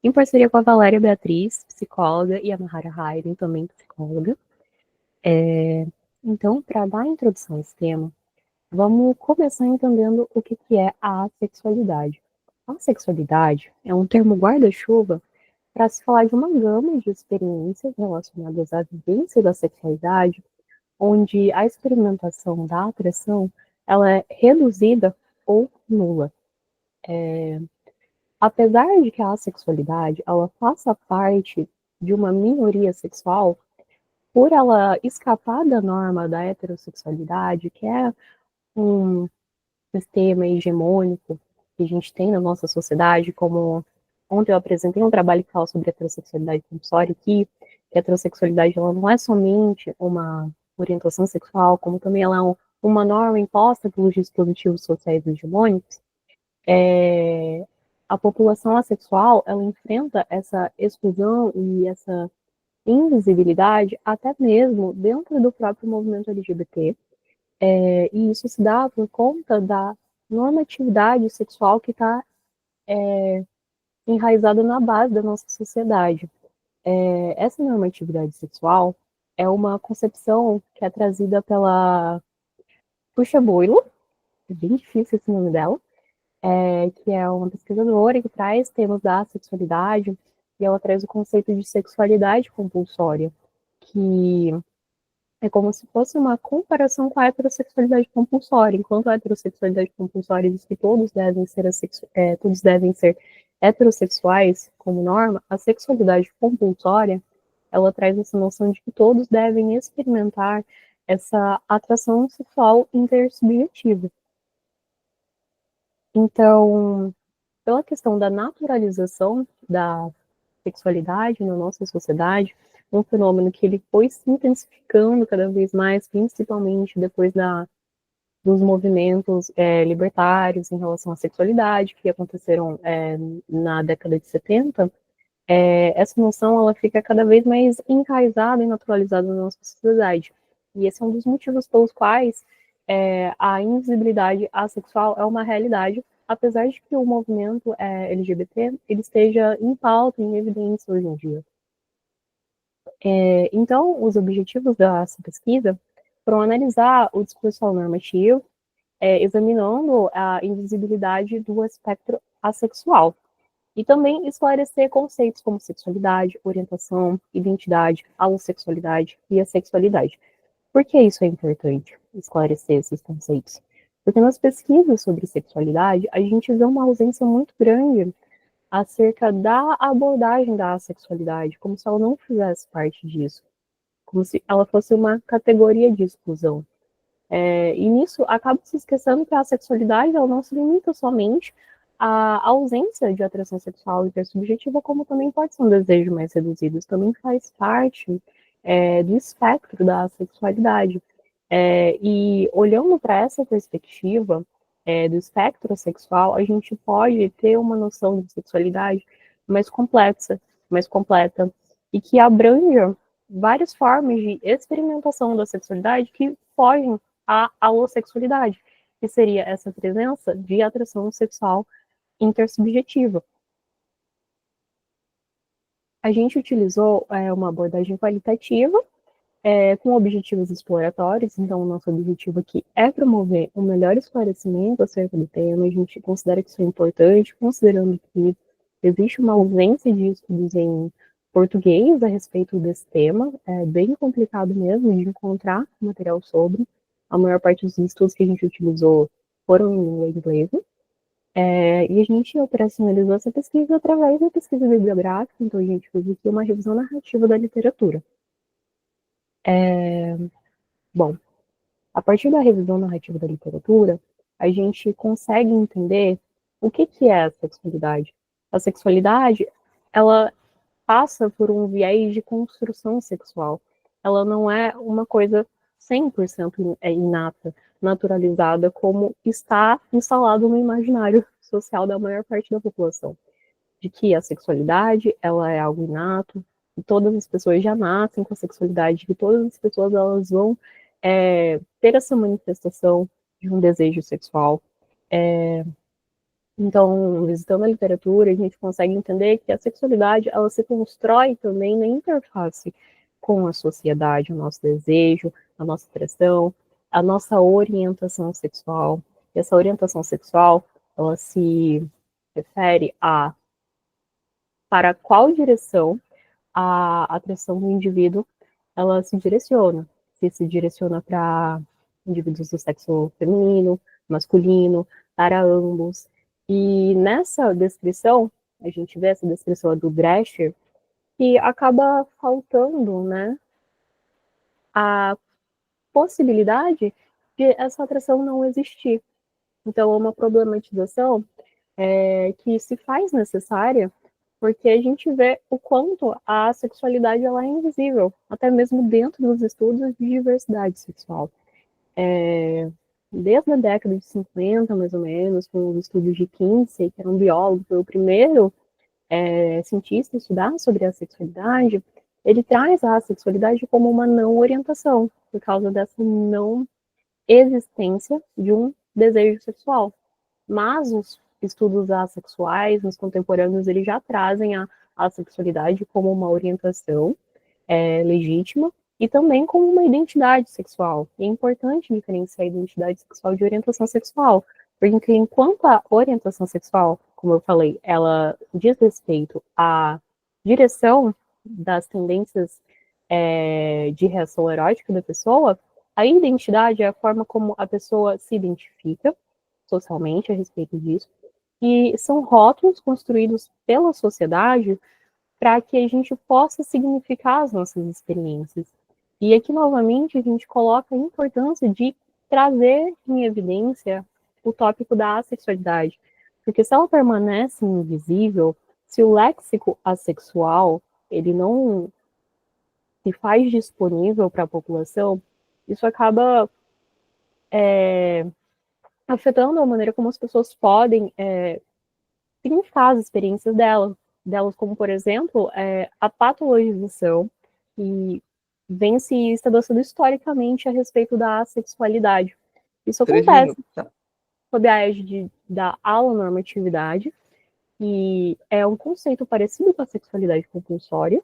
em parceria com a Valéria Beatriz, psicóloga, e a Mahara Hayden, também psicóloga. Então, para dar a introdução a esse tema, vamos começar entendendo o que é a assexualidade. A sexualidade é um termo guarda-chuva para se falar de uma gama de experiências relacionadas à vivência da sexualidade, onde a experimentação da atração ela é reduzida ou nula. Apesar de que a assexualidade ela faça parte de uma minoria sexual, por ela escapar da norma da heterossexualidade, que é um sistema hegemônico que a gente tem na nossa sociedade, como ontem eu apresentei um trabalho que fala sobre heterossexualidade compulsória, que a heterossexualidade ela não é somente uma orientação sexual, como também ela é uma norma imposta pelos dispositivos sociais hegemônicos. A população assexual ela enfrenta essa exclusão e essa invisibilidade até mesmo dentro do próprio movimento LGBT, e isso se dá por conta da normatividade sexual que está enraizada na base da nossa sociedade. Essa normatividade sexual é uma concepção que é trazida pela Puxa Boilo, é bem difícil esse nome dela, que é uma pesquisadora que traz temas da sexualidade, e ela traz o conceito de sexualidade compulsória, que é como se fosse uma comparação com a heterossexualidade compulsória. Enquanto a heterossexualidade compulsória diz que todos devem ser heterossexuais como norma, a sexualidade compulsória ela traz essa noção de que todos devem experimentar essa atração sexual intersubjetiva. Então, pela questão da naturalização da sexualidade na nossa sociedade, um fenômeno que ele foi se intensificando cada vez mais, principalmente depois dos movimentos libertários em relação à sexualidade, que aconteceram na década de 70, essa noção ela fica cada vez mais enraizada e naturalizada na nossa sociedade. E esse é um dos motivos pelos quais a invisibilidade assexual é uma realidade, apesar de que o movimento LGBT ele esteja em pauta, em evidência hoje em dia. Então, os objetivos dessa pesquisa foram analisar o discurso normativo, examinando a invisibilidade do espectro assexual, e também esclarecer conceitos como sexualidade, orientação, identidade, alossexualidade e assexualidade. Por que isso é importante, esclarecer esses conceitos? Porque nas pesquisas sobre sexualidade, a gente vê uma ausência muito grande acerca da abordagem da sexualidade, como se ela não fizesse parte disso, como se ela fosse uma categoria de exclusão. E nisso acaba se esquecendo que a sexualidade ela não se limita somente à ausência de atração sexual intersubjetiva, como também pode ser um desejo mais reduzido, isso também faz parte do espectro da sexualidade. E olhando para essa perspectiva do espectro sexual, a gente pode ter uma noção de sexualidade mais complexa, mais completa, e que abranja várias formas de experimentação da sexualidade que fogem à alossexualidade, que seria essa presença de atração sexual intersubjetiva. A gente utilizou uma abordagem qualitativa, com objetivos exploratórios, então o nosso objetivo aqui é promover um melhor esclarecimento acerca do tema, a gente considera que isso é importante, considerando que existe uma ausência de estudos em português a respeito desse tema, é bem complicado mesmo de encontrar material sobre, a maior parte dos estudos que a gente utilizou foram em língua inglesa, e a gente operacionalizou essa pesquisa através da pesquisa bibliográfica, então a gente fez aqui uma revisão narrativa da literatura. Bom, a partir da revisão narrativa da literatura, a gente consegue entender o que é a sexualidade. A sexualidade, ela passa por um viés de construção sexual. Ela não é uma coisa 100% inata. naturalizada como está instalado no imaginário social da maior parte da população, de que a sexualidade ela é algo inato, que todas as pessoas já nascem com a sexualidade, que todas as pessoas elas vão ter essa manifestação de um desejo sexual. Então, visitando a literatura, a gente consegue entender que a sexualidade ela se constrói também na interface com a sociedade, o nosso desejo, a nossa expressão, a nossa orientação sexual. E essa orientação sexual, ela se refere a para qual direção a atração do indivíduo ela se direciona. Se direciona para indivíduos do sexo feminino, masculino, para ambos. E nessa descrição, a gente vê essa descrição do Drescher, que acaba faltando, né, a possibilidade de essa atração não existir. Então, é uma problematização que se faz necessária porque a gente vê o quanto a sexualidade ela é invisível, até mesmo dentro dos estudos de diversidade sexual. Desde a década de 50, mais ou menos, com os estudos de Kinsey, que era um biólogo, foi o primeiro cientista a estudar sobre a sexualidade, ele traz a sexualidade como uma não orientação, por causa dessa não existência de um desejo sexual. Mas os estudos assexuais, nos contemporâneos, eles já trazem a sexualidade como uma orientação legítima e também como uma identidade sexual. E é importante diferenciar a identidade sexual de orientação sexual, porque enquanto a orientação sexual, como eu falei, ela diz respeito à direção das tendências de reação erótica da pessoa, a identidade é a forma como a pessoa se identifica socialmente a respeito disso, e são rótulos construídos pela sociedade para que a gente possa significar as nossas experiências. E aqui, novamente, a gente coloca a importância de trazer em evidência o tópico da assexualidade, porque se ela permanece invisível, se o léxico assexual ele não se faz disponível para a população, isso acaba afetando a maneira como as pessoas podem significar as experiências delas, como, por exemplo, a patologização, que vem se estabelecendo historicamente a respeito da assexualidade. Isso acontece sob a égide da alonormatividade, que é um conceito parecido com a sexualidade compulsória,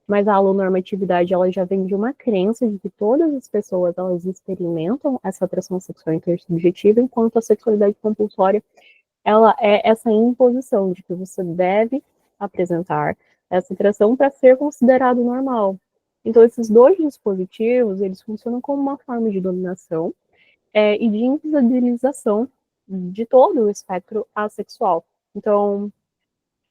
mas a alonormatividade ela já vem de uma crença de que todas as pessoas elas experimentam essa atração sexual intersubjetiva, enquanto a sexualidade compulsória ela é essa imposição de que você deve apresentar essa atração para ser considerado normal. Então, esses dois dispositivos, eles funcionam como uma forma de dominação e de invisibilização de todo o espectro assexual. Então,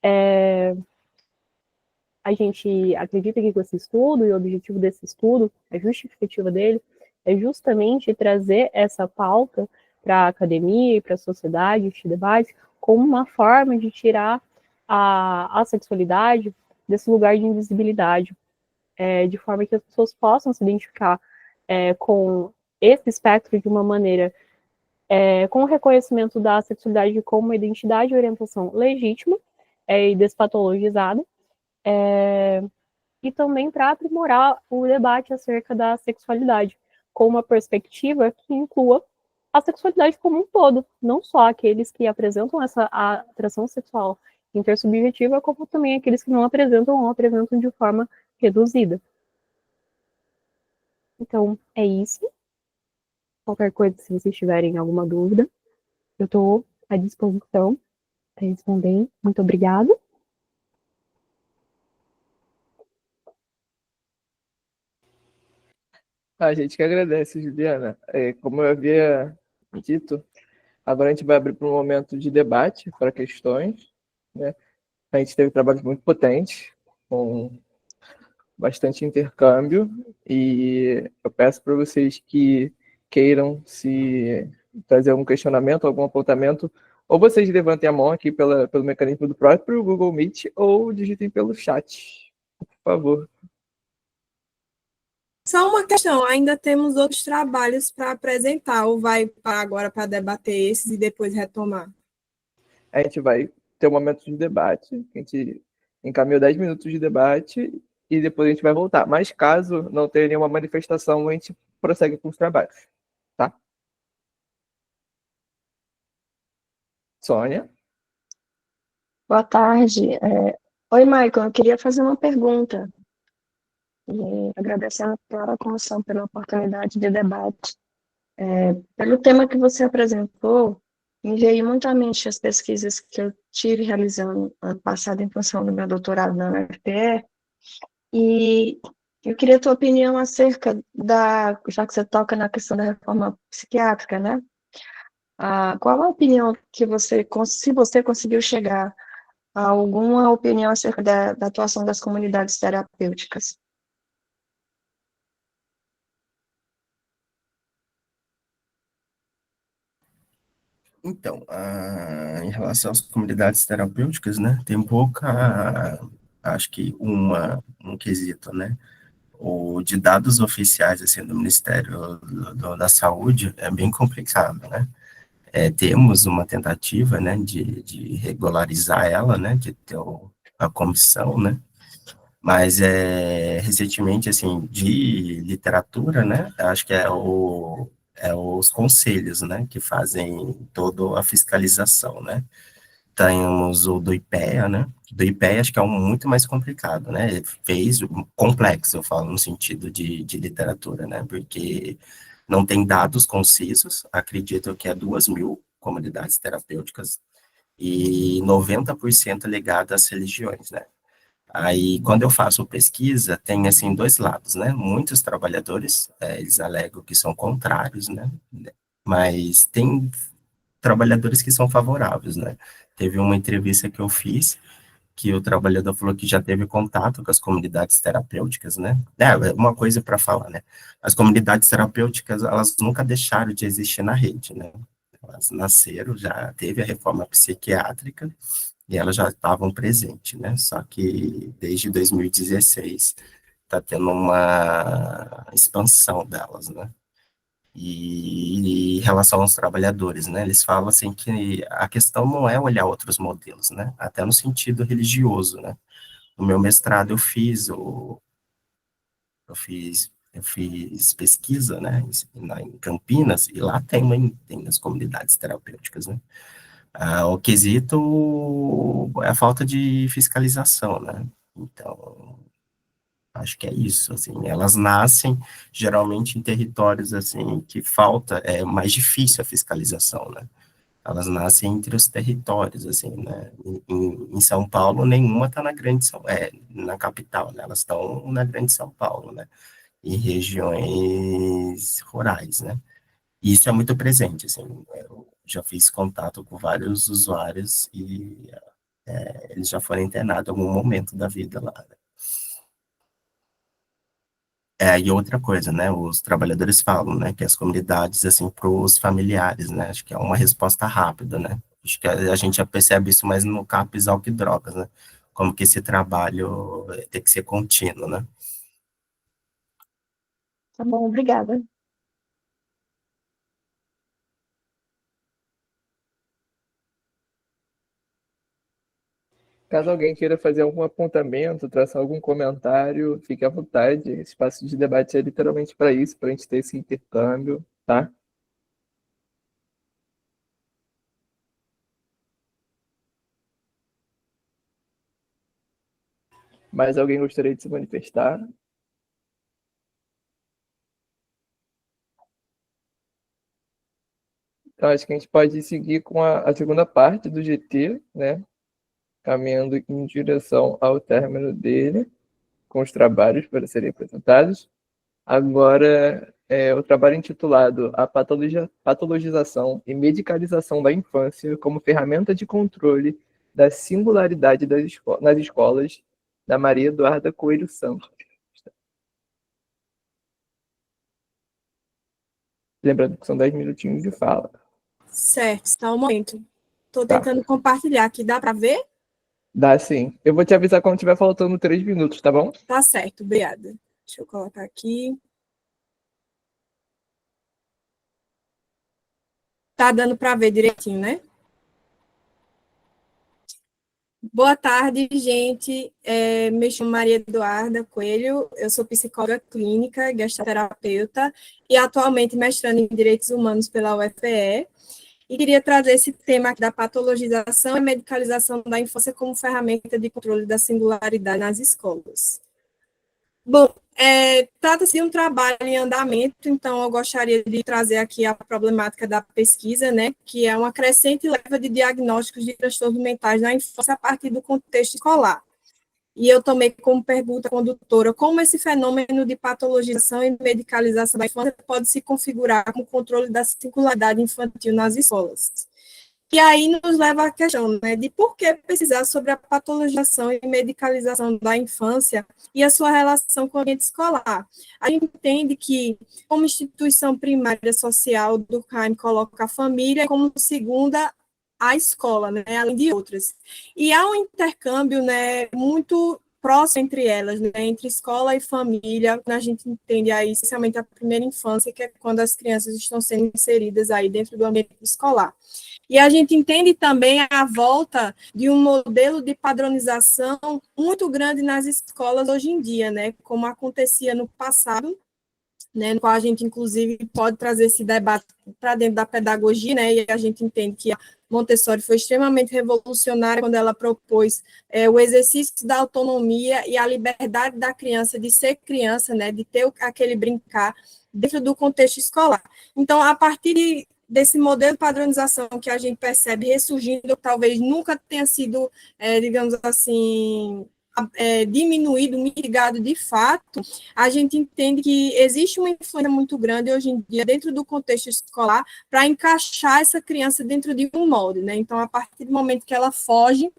a gente acredita que com esse estudo, e o objetivo desse estudo, a justificativa dele, é justamente trazer essa pauta para a academia e para a sociedade, este debate, como uma forma de tirar a sexualidade desse lugar de invisibilidade, de forma que as pessoas possam se identificar com esse espectro de uma maneira, com o reconhecimento da sexualidade como uma identidade e orientação legítima e despatologizada, e também para aprimorar o debate acerca da sexualidade, com uma perspectiva que inclua a sexualidade como um todo, não só aqueles que apresentam essa atração sexual intersubjetiva, como também aqueles que não apresentam ou apresentam de forma reduzida. Então, é isso. Qualquer coisa, se vocês tiverem alguma dúvida, eu estou à disposição para responder. Muito obrigada. A gente que agradece, Juliana. Como eu havia dito, agora a gente vai abrir para um momento de debate para questões, né? A gente teve trabalhos muito potentes, com bastante intercâmbio, e eu peço para vocês que queiram se trazer algum questionamento, algum apontamento, ou vocês levantem a mão aqui pelo mecanismo do próprio Google Meet, ou digitem pelo chat, por favor. Só uma questão, ainda temos outros trabalhos para apresentar, ou vai parar agora para debater esses e depois retomar? A gente vai ter um momento de debate, a gente encaminhou 10 minutos de debate e depois a gente vai voltar. Mas caso não tenha nenhuma manifestação, a gente prossegue com os trabalhos, tá? Sônia? Boa tarde. Oi, Maicon, eu queria fazer uma pergunta. Agradecendo pela comissão pela oportunidade de debate. Pelo tema que você apresentou, me veio muito à mente as pesquisas que eu tive realizando ano passado em função do meu doutorado na UFPE, e eu queria a tua opinião acerca já que você toca na questão da reforma psiquiátrica, né? Qual a opinião que se você conseguiu chegar a alguma opinião acerca da atuação das comunidades terapêuticas? Então, em relação às comunidades terapêuticas, né, tem pouca, acho que um quesito, né, o de dados oficiais, assim, do Ministério da Saúde é bem complicado, né, temos uma tentativa, né, de regularizar ela, né, de ter a comissão, né, mas recentemente, assim, de literatura, né, acho que os conselhos, né, que fazem toda a fiscalização, né. Temos o do IPEA, né, do IPEA acho que é um muito mais complicado, né, fez complexo, eu falo, no sentido de literatura, né, porque não tem dados concisos, acredito que é 2.000 comunidades terapêuticas e 90% ligado às religiões, né. Aí, quando eu faço pesquisa, tem, assim, dois lados, né? Muitos trabalhadores, eles alegam que são contrários, né? Mas tem trabalhadores que são favoráveis, né? Teve uma entrevista que eu fiz, que o trabalhador falou que já teve contato com as comunidades terapêuticas, né? Uma coisa para falar, né? As comunidades terapêuticas, elas nunca deixaram de existir na rede, né? Elas nasceram, já teve a reforma psiquiátrica, e elas já estavam presentes, né? Só que desde 2016 está tendo uma expansão delas, né? E em relação aos trabalhadores, né? Eles falam assim que a questão não é olhar outros modelos, né? Até no sentido religioso, né? No meu mestrado eu fiz pesquisa, né? Em Campinas, e lá tem as comunidades terapêuticas, né? O quesito é a falta de fiscalização, né? Então, acho que é isso, assim, elas nascem geralmente em territórios, assim, que falta, é mais difícil a fiscalização, né? Elas nascem entre os territórios, assim, né? Em São Paulo, nenhuma está na capital, né? Elas estão na grande São Paulo, né? Em regiões rurais, né? E isso é muito presente, assim, eu já fiz contato com vários usuários e eles já foram internados em algum momento da vida lá, né? E outra coisa, né, os trabalhadores falam, né, que as comunidades, assim, para os familiares, né, acho que é uma resposta rápida, né, acho que a gente já percebe isso mais no CAPS, álcool e drogas, né, como que esse trabalho tem que ser contínuo, né. Tá bom, obrigada. Caso alguém queira fazer algum apontamento, traçar algum comentário, fique à vontade. Esse espaço de debate é literalmente para isso, para a gente ter esse intercâmbio, tá? Mais alguém gostaria de se manifestar? Então, acho que a gente pode seguir com a segunda parte do GT, né? Caminhando em direção ao término dele, com os trabalhos para serem apresentados. Agora, o trabalho intitulado A Patologização e Medicalização da Infância como Ferramenta de Controle da Singularidade nas Escolas, da Maria Eduarda Coelho Santos. Lembrando que são 10 minutinhos de fala. Certo, está um momento. Estou Tá. tentando compartilhar aqui, dá para ver? Dá sim. Eu vou te avisar quando tiver faltando 3 minutos, tá bom? Tá certo, obrigada. Deixa eu colocar aqui. Tá dando para ver direitinho, né? Boa tarde, gente. Me chamo Maria Eduarda Coelho, eu sou psicóloga clínica, gestalterapeuta e atualmente mestrando em Direitos Humanos pela UFPE. E queria trazer esse tema da patologização e medicalização da infância como ferramenta de controle da singularidade nas escolas. Bom, trata-se de um trabalho em andamento, então eu gostaria de trazer aqui a problemática da pesquisa, né, que é uma crescente leva de diagnósticos de transtornos mentais na infância a partir do contexto escolar. E eu tomei como pergunta condutora como esse fenômeno de patologização e medicalização da infância pode se configurar como controle da singularidade infantil nas escolas. E aí nos leva à questão, né, de por que pesquisar sobre a patologização e medicalização da infância e a sua relação com o ambiente escolar. A gente entende que, como instituição primária social, Durkheim coloca a família como segunda a escola, né, além de outras. E há um intercâmbio, né, muito próximo entre elas, né, entre escola e família, a gente entende aí, especialmente a primeira infância, que é quando as crianças estão sendo inseridas aí dentro do ambiente escolar. E a gente entende também a volta de um modelo de padronização muito grande nas escolas hoje em dia, né, como acontecia no passado, né, no qual a gente, inclusive, pode trazer esse debate para dentro da pedagogia, né, e a gente entende que a Montessori foi extremamente revolucionária quando ela propôs o exercício da autonomia e a liberdade da criança de ser criança, né, de ter aquele brincar dentro do contexto escolar. Então, a partir desse modelo de padronização que a gente percebe ressurgindo, talvez nunca tenha sido, digamos assim, diminuído, mitigado de fato, a gente entende que existe uma influência muito grande hoje em dia dentro do contexto escolar para encaixar essa criança dentro de um molde, né? Então, a partir do momento que ela foge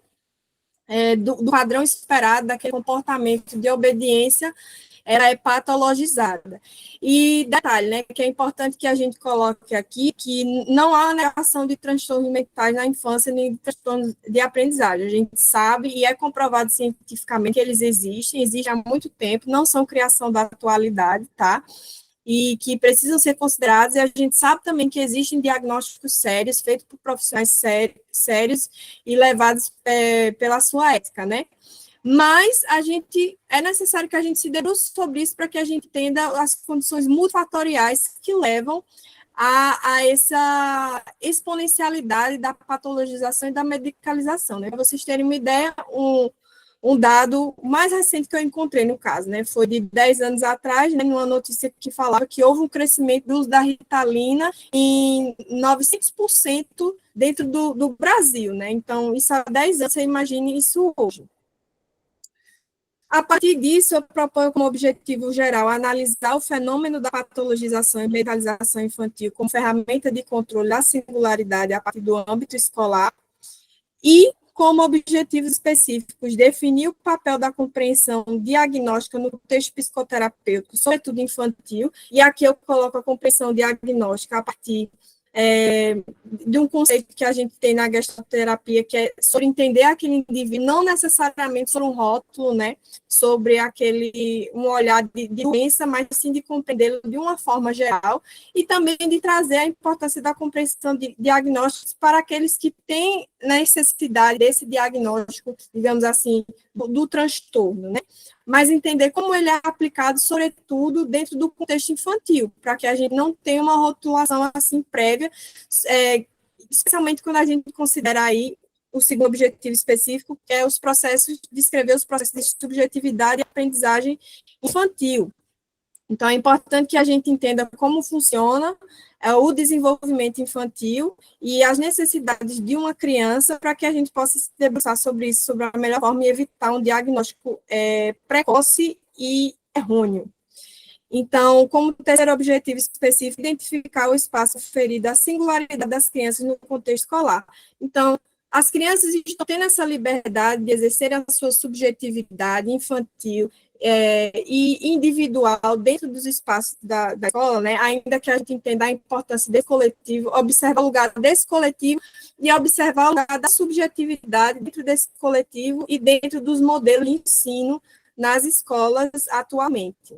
do padrão esperado, daquele comportamento de obediência, ela é patologizada. E detalhe, né, que é importante que a gente coloque aqui, que não há negação de transtornos mentais na infância, nem de transtornos de aprendizagem. A gente sabe e é comprovado cientificamente que eles existem há muito tempo, não são criação da atualidade, tá? E que precisam ser considerados, e a gente sabe também que existem diagnósticos sérios, feitos por profissionais sérios e levados pela sua ética, né? Mas é necessário que a gente se debruce sobre isso para que a gente entenda as condições multifatoriais que levam a essa exponencialidade da patologização e da medicalização, né? Para vocês terem uma ideia, um dado mais recente que eu encontrei no caso, né? Foi de 10 anos atrás, né, numa notícia que falava que houve um crescimento do uso da Ritalina em 900% dentro do Brasil, né? Então, isso há 10 anos, você imagine isso hoje. A partir disso, eu proponho como objetivo geral analisar o fenômeno da patologização e medicalização infantil como ferramenta de controle da singularidade a partir do âmbito escolar e, como objetivos específicos, definir o papel da compreensão diagnóstica no contexto psicoterapêutico, sobretudo infantil, e aqui eu coloco a compreensão diagnóstica a partir de um conceito que a gente tem na gestalterapia, que é sobre entender aquele indivíduo, não necessariamente sobre um rótulo, né, sobre um olhar de doença, mas sim de compreendê-lo de uma forma geral, e também de trazer a importância da compreensão de diagnósticos para aqueles que têm necessidade desse diagnóstico, digamos assim, do transtorno, né? Mas entender como ele é aplicado, sobretudo, dentro do contexto infantil, para que a gente não tenha uma rotulação assim prévia, especialmente quando a gente considera aí o segundo objetivo específico, que é descrever os processos de subjetividade e aprendizagem infantil. Então, é importante que a gente entenda como funciona o desenvolvimento infantil e as necessidades de uma criança para que a gente possa se debruçar sobre isso, sobre a melhor forma e evitar um diagnóstico precoce e errôneo. Então, como terceiro objetivo específico, identificar o espaço ferido à singularidade das crianças no contexto escolar. Então, as crianças estão tendo essa liberdade de exercer a sua subjetividade infantil e individual dentro dos espaços da escola, né? Ainda que a gente entenda a importância desse coletivo, observar o lugar desse coletivo e observar o lugar da subjetividade dentro desse coletivo e dentro dos modelos de ensino nas escolas atualmente.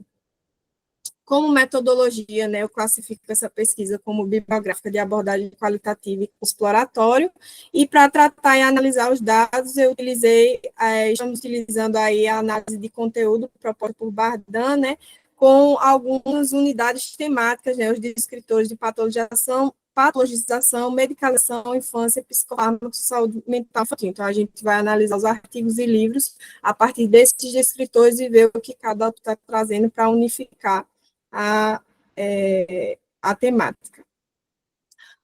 Como metodologia, né, eu classifico essa pesquisa como bibliográfica de abordagem qualitativa e exploratório, e para tratar e analisar os dados, estamos utilizando aí a análise de conteúdo proposta por Bardan, né, com algumas unidades temáticas, né, os descritores de patologização, medicalização, infância, psicofármacos, saúde mental infantil. Então, a gente vai analisar os artigos e livros a partir desses descritores e ver o que cada autor está trazendo para unificar a temática.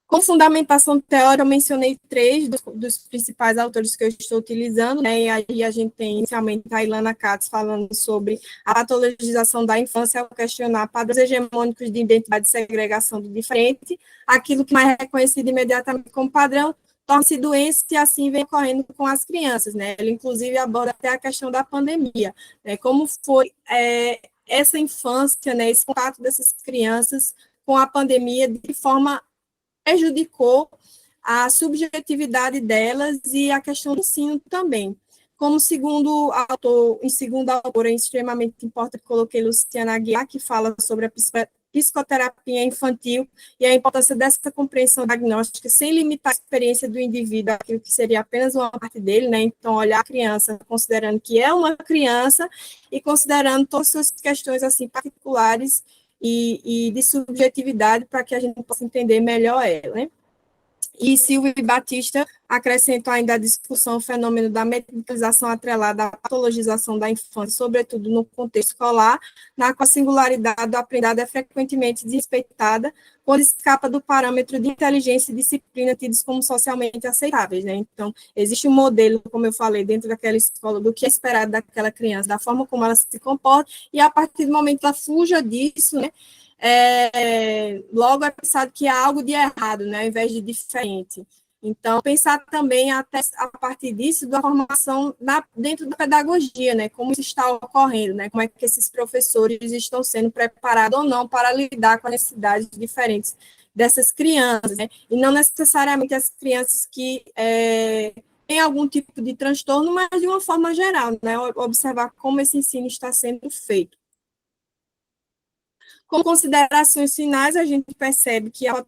Com fundamentação teórica, eu mencionei 3 dos principais autores que eu estou utilizando, né, e aí a gente tem inicialmente a Ilana Katz falando sobre a patologização da infância ao questionar padrões hegemônicos de identidade e segregação do diferente, aquilo que mais é reconhecido imediatamente como padrão, torna-se doença e assim vem ocorrendo com as crianças, né, ele inclusive aborda até a questão da pandemia, né, como foi essa infância, né, esse contato dessas crianças com a pandemia, de que forma prejudicou a subjetividade delas e a questão do ensino também. Como segundo autor, é extremamente importante, coloquei Luciana Aguiar, que fala sobre a psicoterapia infantil e a importância dessa compreensão diagnóstica sem limitar a experiência do indivíduo àquilo que seria apenas uma parte dele, né? Então, olhar a criança considerando que é uma criança e considerando todas as suas questões assim particulares e de subjetividade para que a gente possa entender melhor ela, né? E Silvio Batista acrescentou ainda a discussão o fenômeno da medicalização atrelada à patologização da infância, sobretudo no contexto escolar, na qual a singularidade do aprendizado é frequentemente desrespeitada, quando escapa do parâmetro de inteligência e disciplina tidos como socialmente aceitáveis, né? Então, existe um modelo, como eu falei, dentro daquela escola, do que é esperado daquela criança, da forma como ela se comporta, e a partir do momento que ela fuja disso, né, logo é pensado que há algo de errado, né, ao invés de diferente. Então, pensar também até a partir disso da formação dentro da pedagogia, né, como isso está ocorrendo, né, como é que esses professores estão sendo preparados ou não para lidar com as necessidades diferentes dessas crianças, né, e não necessariamente as crianças que têm algum tipo de transtorno, mas de uma forma geral, né, observar como esse ensino está sendo feito. Com considerações finais, a gente percebe que a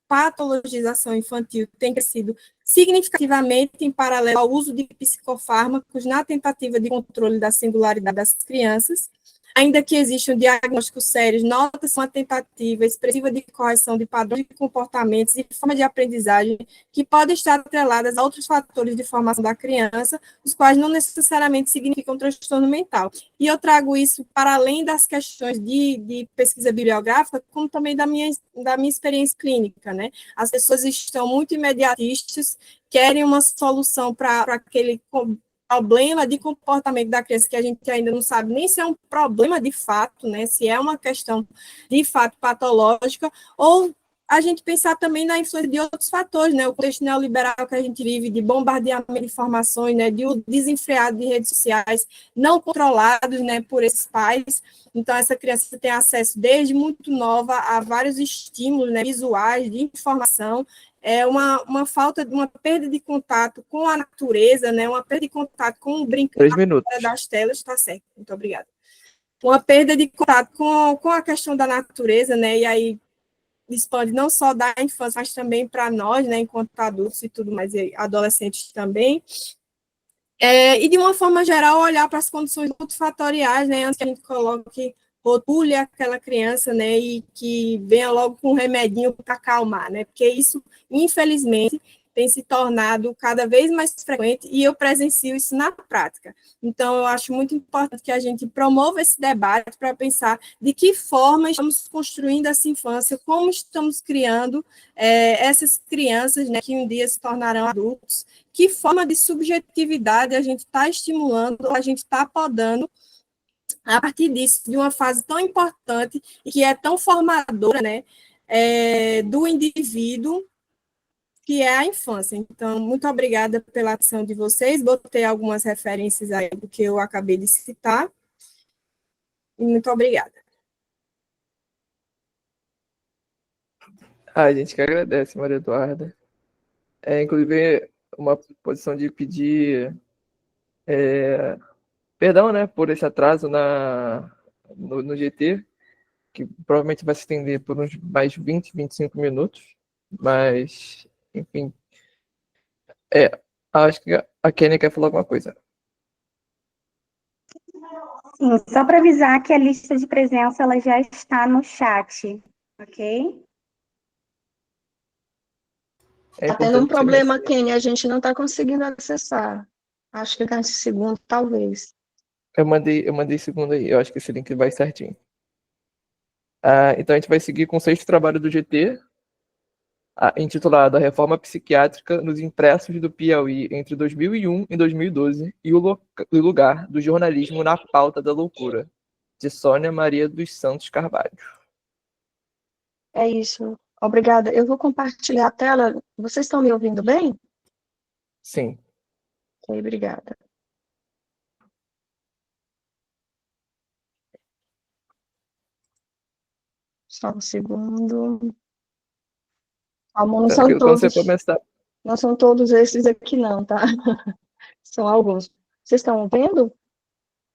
patologização infantil tem crescido significativamente em paralelo ao uso de psicofármacos na tentativa de controle da singularidade das crianças. Ainda que existam diagnósticos sérios, nota-se uma tentativa expressiva de correção de padrões de comportamentos e formas de aprendizagem que podem estar atreladas a outros fatores de formação da criança, os quais não necessariamente significam transtorno mental. E eu trago isso para além das questões de pesquisa bibliográfica, como também da minha experiência clínica, né? As pessoas estão muito imediatistas, querem uma solução para aquele problema de comportamento da criança que a gente ainda não sabe nem se é um problema de fato, né, se é uma questão de fato patológica, ou a gente pensar também na influência de outros fatores, né, o contexto neoliberal que a gente vive, de bombardeamento de informações, né, de desenfreado de redes sociais não controlados, né, por esses pais. Então, essa criança tem acesso desde muito nova a vários estímulos, né, visuais, de informação, uma falta, uma perda de contato com a natureza, né, uma perda de contato com o brincar das telas, está certo, muito obrigada. Uma perda de contato com a questão da natureza, né, e aí expande não só da infância, mas também para nós, né, enquanto adultos e tudo mais, e adolescentes também. E, de uma forma geral, olhar para as condições multifatoriais, né, antes que a gente coloque, rotule aquela criança, né, e que venha logo com um remedinho para acalmar, né, porque isso, infelizmente, tem se tornado cada vez mais frequente e eu presencio isso na prática. Então, eu acho muito importante que a gente promova esse debate para pensar de que forma estamos construindo essa infância, como estamos criando essas crianças, né, que um dia se tornarão adultos, que forma de subjetividade a gente está estimulando, a gente está podando a partir disso, de uma fase tão importante e que é tão formadora, né, do indivíduo, que é a infância. Então, muito obrigada pela atenção de vocês, botei algumas referências aí do que eu acabei de citar, e muito obrigada. A gente que agradece, Maria Eduarda. Inclusive, uma posição de pedir perdão, né, por esse atraso no GT, que provavelmente vai se estender por uns mais 20, 25 minutos, mas, enfim, acho que a Kênia quer falar alguma coisa. Sim, só para avisar que a lista de presença ela já está no chat, ok? É Tá tendo um importante que você problema, Kenny, a gente não está conseguindo acessar. Acho que nesse segundo, talvez. Eu mandei segundo aí, eu acho que esse link vai certinho. Então a gente vai seguir com o sexto trabalho do GT, intitulado A Reforma Psiquiátrica nos Impressos do Piauí entre 2001 e 2012 e o lugar do jornalismo na pauta da loucura, de Sônia Maria dos Santos Carvalho. É isso. Obrigada. Eu vou compartilhar a tela. Vocês estão me ouvindo bem? Sim. Ok, obrigada. Só um segundo. Não são Quando todos, você começar. não são todos esses aqui não, tá? São alguns. Vocês estão vendo?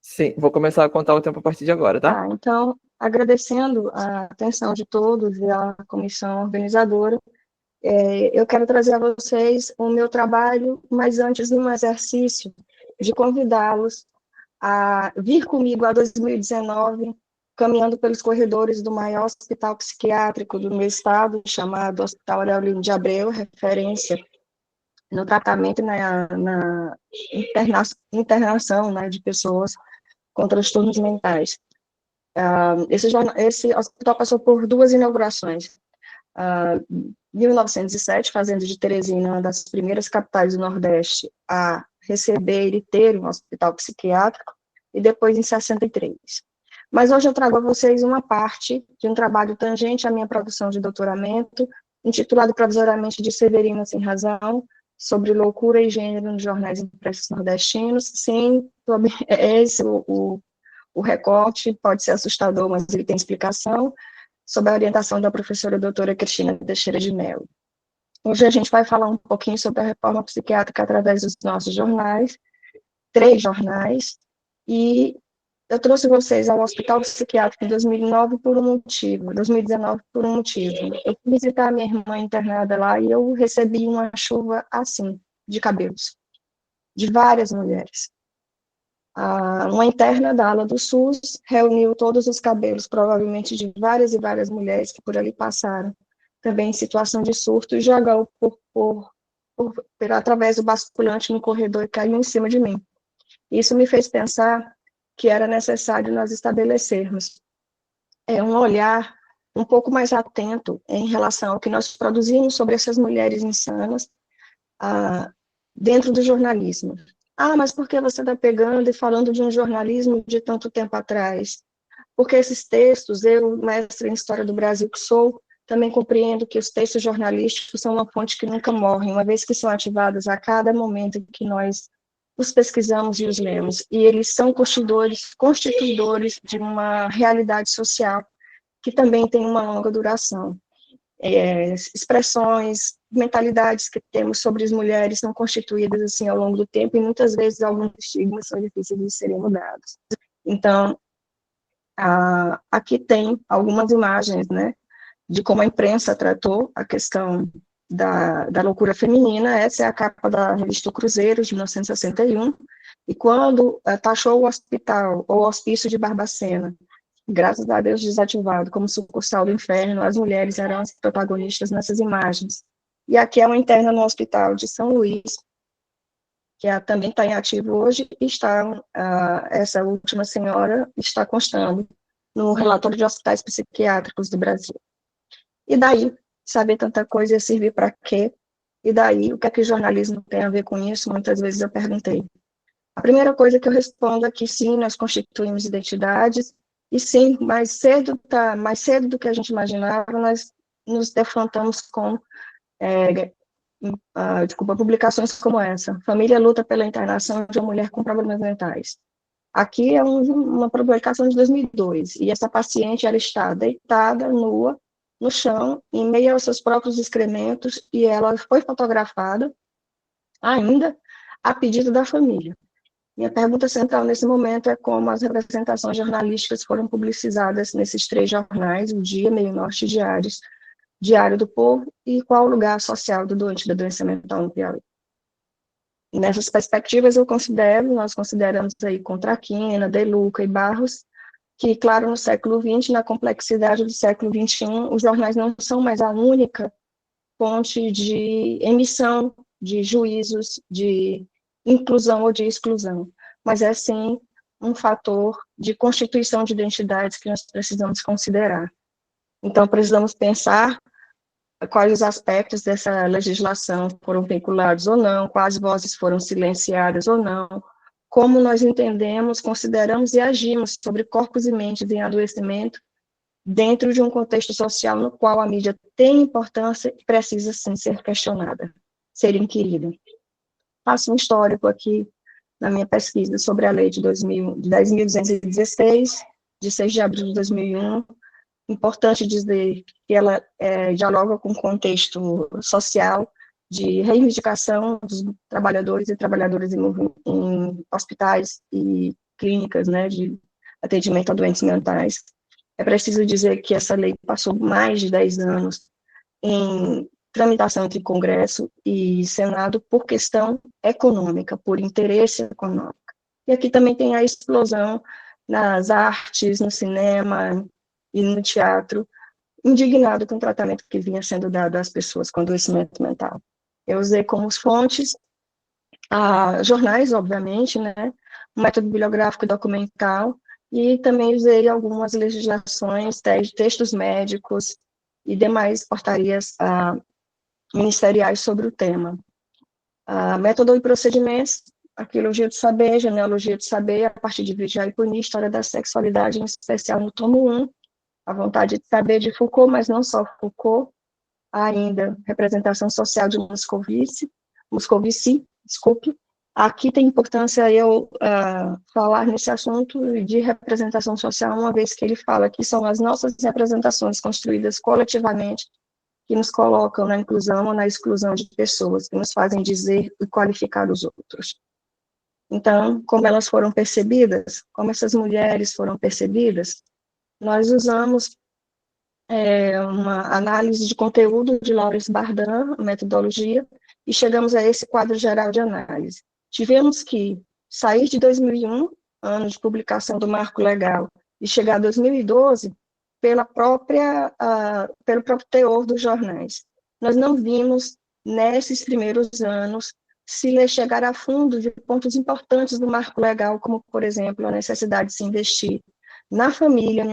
Sim, vou começar a contar o tempo a partir de agora, tá? Então, agradecendo a atenção de todos e a comissão organizadora, eu quero trazer a vocês o meu trabalho, mas antes um exercício de convidá-los a vir comigo a 2019, caminhando pelos corredores do maior hospital psiquiátrico do meu estado, chamado Hospital Aurélio de Abreu, referência no tratamento e na internação, né, de pessoas com transtornos mentais. Esse hospital passou por duas inaugurações. 1907, fazendo de Teresina uma das primeiras capitais do Nordeste a receber e ter um hospital psiquiátrico, e depois em 63. Mas hoje eu trago a vocês uma parte de um trabalho tangente à minha produção de doutoramento, intitulado provisoriamente de Severina Sem Razão, sobre loucura e gênero nos jornais impressos nordestinos. Sim, esse o recorte pode ser assustador, mas ele tem explicação, sob a orientação da professora doutora Cristina Teixeira de Mello. Hoje a gente vai falar um pouquinho sobre a reforma psiquiátrica através dos nossos jornais, 3 jornais, e eu trouxe vocês ao Hospital Psiquiátrico em 2019 por um motivo. Eu fui visitar a minha irmã internada lá e eu recebi uma chuva assim, de cabelos, de várias mulheres. Uma interna da ala do SUS reuniu todos os cabelos, provavelmente de várias e várias mulheres que por ali passaram, também em situação de surto, e jogou através do basculante no corredor e caiu em cima de mim. Isso me fez pensar que era necessário nós estabelecermos um olhar um pouco mais atento em relação ao que nós produzimos sobre essas mulheres insanas dentro do jornalismo. Mas por que você está pegando e falando de um jornalismo de tanto tempo atrás? Porque esses textos, eu, mestre em História do Brasil que sou, também compreendo que os textos jornalísticos são uma fonte que nunca morre, uma vez que são ativados a cada momento em que nós os pesquisamos e os lemos, e eles são constituidores de uma realidade social que também tem uma longa duração. Expressões, mentalidades que temos sobre as mulheres são constituídas assim ao longo do tempo, e muitas vezes alguns estigmas são difíceis de serem mudados. Então, aqui tem algumas imagens, né, de como a imprensa tratou a questão da loucura feminina. Essa é a capa da revista Cruzeiro, de 1961, e quando taxou o hospital, ou hospício de Barbacena, graças a Deus desativado, como sucursal do inferno, as mulheres eram as protagonistas nessas imagens. E aqui é uma interna no Hospital de São Luís, que também está em ativo hoje, e essa última senhora está constando no relatório de hospitais psiquiátricos do Brasil. E daí, saber tanta coisa ia servir para quê? E daí, o que é que o jornalismo tem a ver com isso? Muitas vezes eu perguntei. A primeira coisa que eu respondo é que sim, nós constituímos identidades, e sim, mais cedo do que a gente imaginava, nós nos defrontamos com publicações como essa. Família luta pela internação de uma mulher com problemas mentais. Aqui é uma publicação de 2002, e essa paciente ela está deitada, nua, no chão, em meio aos seus próprios excrementos, e ela foi fotografada, ainda, a pedido da família. Minha pergunta central nesse momento é como as representações jornalísticas foram publicizadas nesses 3 jornais, o Dia, Meio Norte e Diário do Povo, e qual o lugar social do doente da doença mental no Piauí. Nessas perspectivas, nós consideramos aí Contraquina, De Luca e Barros, que, claro, no século XX, na complexidade do século XXI, os jornais não são mais a única fonte de emissão de juízos de inclusão ou de exclusão, mas é, sim, um fator de constituição de identidades que nós precisamos considerar. Então, precisamos pensar quais os aspectos dessa legislação foram vinculados ou não, quais vozes foram silenciadas ou não, como nós entendemos, consideramos e agimos sobre corpos e mentes em adoecimento dentro de um contexto social no qual a mídia tem importância e precisa, sim, ser questionada, ser inquirida. Faço um histórico aqui na minha pesquisa sobre a lei de 10.216, de 6 de abril de 2001, importante dizer que ela dialoga com o contexto social de reivindicação dos trabalhadores e trabalhadoras em hospitais e clínicas, né, de atendimento a doentes mentais. É preciso dizer que essa lei passou mais de 10 anos em tramitação entre Congresso e Senado por questão econômica, por interesse econômico. E aqui também tem a explosão nas artes, no cinema e no teatro, indignado com o tratamento que vinha sendo dado às pessoas com adoecimento mental. Eu usei como fontes jornais, obviamente, né, um método bibliográfico e documental, e também usei algumas legislações, textos médicos e demais portarias ministeriais sobre o tema. Método e procedimentos, arqueologia do saber, genealogia do saber, a partir de Vigiar e Punir, história da sexualidade, em especial no tomo 1, a vontade de saber de Foucault, mas não só Foucault, há ainda representação social de Moscovici, desculpe. Aqui tem importância eu falar nesse assunto de representação social, uma vez que ele fala que são as nossas representações construídas coletivamente que nos colocam na inclusão ou na exclusão de pessoas, que nos fazem dizer e qualificar os outros. Então, como elas foram percebidas, como essas mulheres foram percebidas, nós usamos uma análise de conteúdo de Lawrence Bardan, metodologia, e chegamos a esse quadro geral de análise. Tivemos que sair de 2001, ano de publicação do marco legal, e chegar a 2012, pelo próprio teor dos jornais. Nós não vimos, nesses primeiros anos, se chegar a fundo de pontos importantes do marco legal, como, por exemplo, a necessidade de se investir na família,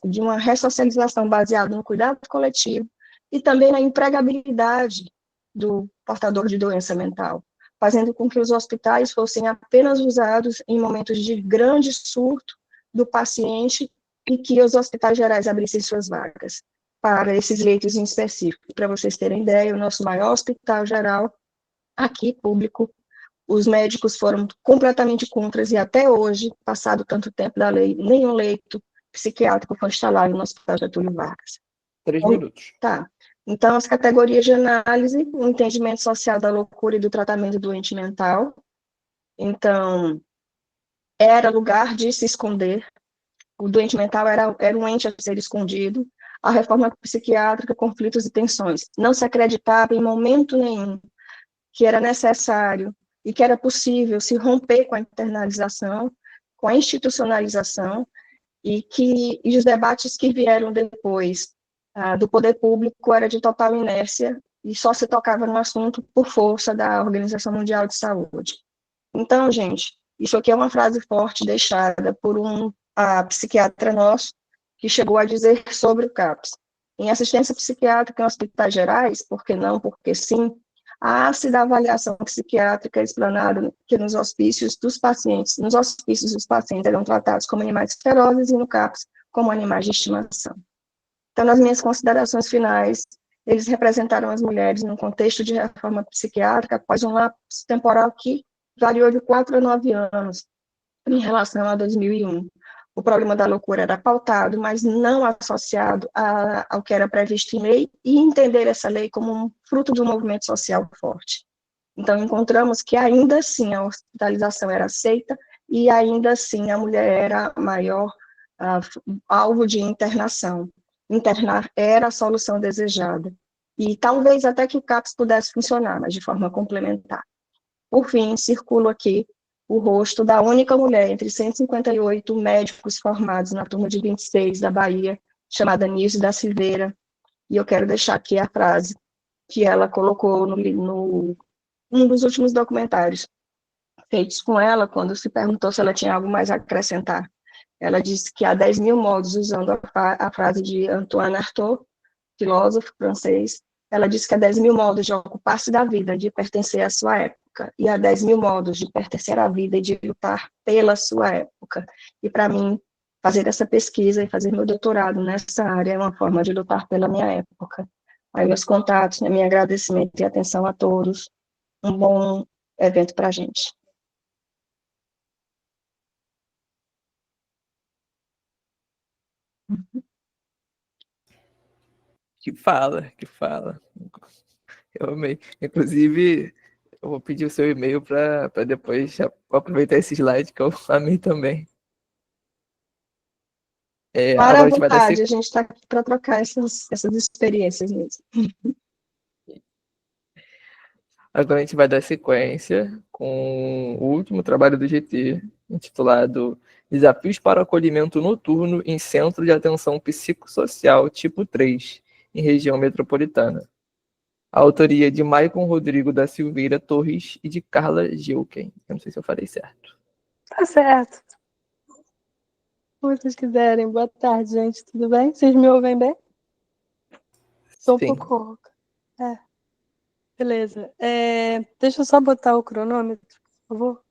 de uma ressocialização baseada no cuidado coletivo, e também na empregabilidade do portador de doença mental, fazendo com que os hospitais fossem apenas usados em momentos de grande surto do paciente e que os hospitais gerais abrissem suas vagas para esses leitos em específico. Para vocês terem ideia, o nosso maior hospital geral, aqui, público, os médicos foram completamente contra, e até hoje, passado tanto tempo da lei, nenhum leito psiquiátrico foi instalado no Hospital Getúlio Vargas. 3 minutos. Tá. Então, as categorias de análise, o entendimento social da loucura e do tratamento doente mental. Então, era lugar de se esconder. O doente mental era um ente a ser escondido. A reforma psiquiátrica, conflitos e tensões. Não se acreditava em momento nenhum que era necessário e que era possível se romper com a internalização, com a institucionalização, e os debates que vieram depois do poder público era de total inércia e só se tocava no assunto por força da Organização Mundial de Saúde. Então, gente, isso aqui é uma frase forte deixada por um psiquiatra nosso, que chegou a dizer sobre o CAPS. Em assistência psiquiátrica em hospitais gerais, por que não, porque sim, a ácida avaliação psiquiátrica explanada que nos hospícios dos pacientes eram tratados como animais ferozes e no CAPS como animais de estimação. Então, nas minhas considerações finais, eles representaram as mulheres num contexto de reforma psiquiátrica após um lapso temporal que variou de 4 a 9 anos em relação a 2001. O problema da loucura era pautado, mas não associado ao que era previsto em lei, e entender essa lei como um fruto de um movimento social forte. Então, encontramos que ainda assim a hospitalização era aceita e ainda assim a mulher era maior alvo de internação. Internar era a solução desejada. E talvez até que o CAPS pudesse funcionar, mas de forma complementar. Por fim, circulo aqui o rosto da única mulher entre 158 médicos formados na turma de 26 da Bahia, chamada Nilce da Silveira, e eu quero deixar aqui a frase que ela colocou no um dos últimos documentários feitos com ela, quando se perguntou se ela tinha algo mais a acrescentar. Ela disse que há 10 mil modos, usando a frase de Antoine Artaud, filósofo francês, ela disse que há 10 mil modos de ocupar-se da vida, de pertencer à sua época, e há 10 mil modos de pertencer à vida e de lutar pela sua época. E, para mim, fazer essa pesquisa e fazer meu doutorado nessa área é uma forma de lutar pela minha época. Aí, meus contatos, meu agradecimento e atenção a todos. Um bom evento para a gente. Que fala, que fala. Eu amei. Inclusive, eu vou pedir o seu e-mail para depois aproveitar esse slide que eu amei também. Para Agora a a gente vai dar vontade, a gente está aqui para trocar essas experiências mesmo. Agora a gente vai dar sequência com o último trabalho do GT, intitulado Desafios para o Acolhimento Noturno em Centro de Atenção Psicossocial Tipo 3, em região metropolitana. A autoria de Maicon Rodrigo da Silveira Torres e de Carla Gilken. Eu não sei se eu falei certo. Tá certo. Como vocês quiserem. Boa tarde, gente. Tudo bem? Vocês me ouvem bem? Estou um Sim. pouco rouca. Beleza. Deixa eu só botar o cronômetro, por favor.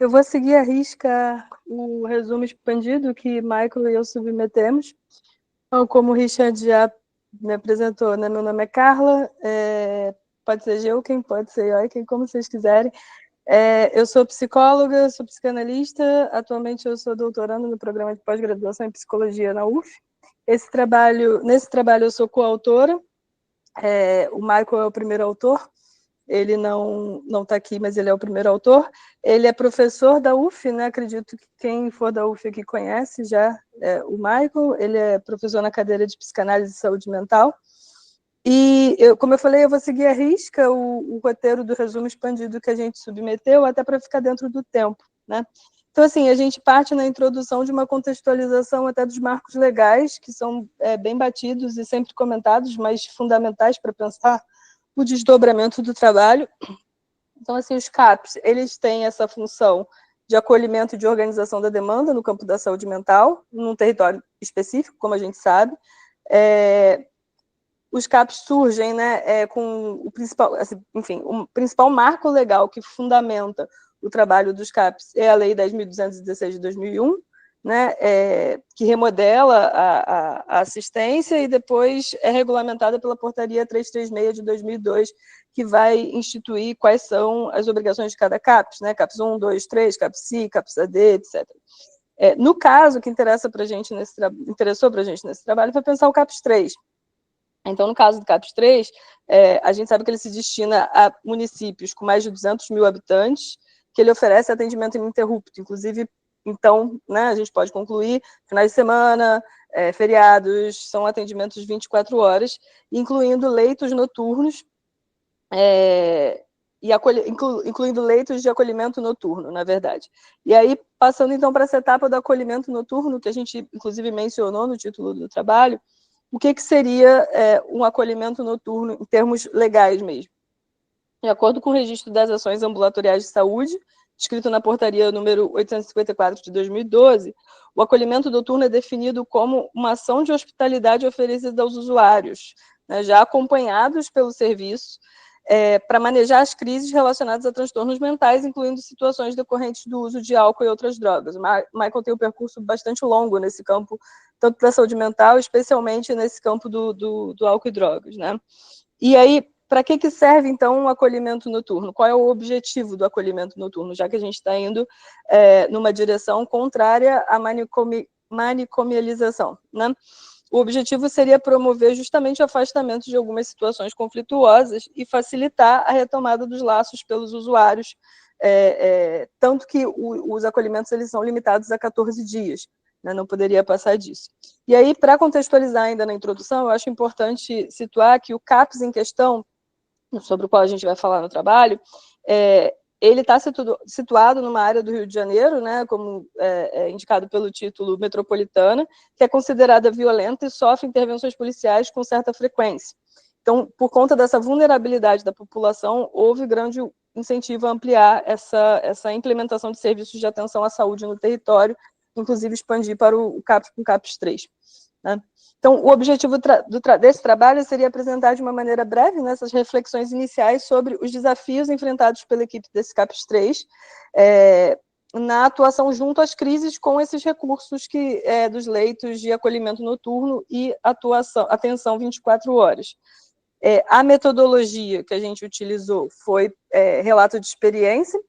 Eu vou seguir à risca o resumo expandido que Michael e eu submetemos. Então, como o Richard já me apresentou, né? Meu nome é Carla, pode ser Gilken, pode ser Joiken, como vocês quiserem. Eu sou psicóloga, sou psicanalista, atualmente eu sou doutoranda no programa de pós-graduação em psicologia na UF. Nesse trabalho eu sou coautora, o Michael é o primeiro autor, ele não está aqui, mas ele é o primeiro autor. Ele é professor da UF, né? Acredito que quem for da UF aqui conhece já o Michael. Ele é professor na cadeira de Psicanálise e Saúde Mental. E, como eu falei, eu vou seguir à risca o roteiro do resumo expandido que a gente submeteu, até para ficar dentro do tempo, né? Então, assim, a gente parte na introdução de uma contextualização até dos marcos legais, que são bem batidos e sempre comentados, mas fundamentais para pensar o desdobramento do trabalho. Então, assim, os CAPs, eles têm essa função de acolhimento e de organização da demanda no campo da saúde mental, num território específico, como a gente sabe. Os CAPs surgem, né, com o principal, assim, enfim, o principal marco legal que fundamenta o trabalho dos CAPs é a Lei 10.216 de 2001, né, que remodela a assistência e depois é regulamentada pela Portaria 336 de 2002, que vai instituir quais são as obrigações de cada CAPs, né, CAPs 1, 2, 3, CAPS-C, CAPS-AD, etc. No caso, o que interessou para a gente nesse trabalho foi pensar o CAPS 3. Então, no caso do CAPS 3, a gente sabe que ele se destina a municípios com mais de 200 mil habitantes, que ele oferece atendimento ininterrupto, inclusive. Então, né, a gente pode concluir, finais de semana, feriados, são atendimentos 24 horas, incluindo leitos noturnos, incluindo leitos de acolhimento noturno, na verdade. E aí, passando então para essa etapa do acolhimento noturno, que a gente, inclusive, mencionou no título do trabalho, o que seria um acolhimento noturno em termos legais mesmo? De acordo com o registro das ações ambulatoriais de saúde, escrito na portaria número 854 de 2012, o acolhimento noturno é definido como uma ação de hospitalidade oferecida aos usuários, né, já acompanhados pelo serviço, para manejar as crises relacionadas a transtornos mentais, incluindo situações decorrentes do uso de álcool e outras drogas. O Michael tem um percurso bastante longo nesse campo, tanto para a saúde mental, especialmente nesse campo do álcool e drogas, né? E aí, para que serve, então, um acolhimento noturno? Qual é o objetivo do acolhimento noturno? Já que a gente está indo numa direção contrária à manicomialização, né? o objetivo seria promover justamente o afastamento de algumas situações conflituosas e facilitar a retomada dos laços pelos usuários, tanto que os acolhimentos eles são limitados a 14 dias, né, não poderia passar disso. E aí, para contextualizar ainda na introdução, eu acho importante situar que o CAPS em questão, sobre o qual a gente vai falar no trabalho, ele está situado numa área do Rio de Janeiro, né, como indicado pelo título Metropolitana, que é considerada violenta e sofre intervenções policiais com certa frequência. Então, por conta dessa vulnerabilidade da população, houve grande incentivo a ampliar essa implementação de serviços de atenção à saúde no território, inclusive expandir para o CAPS com CAPS 3. Né? Então, o objetivo desse trabalho seria apresentar de uma maneira breve, né, essas reflexões iniciais sobre os desafios enfrentados pela equipe desse CAPS 3 na atuação junto às crises com esses recursos dos leitos de acolhimento noturno e atenção 24 horas. A metodologia que a gente utilizou foi relato de experiência.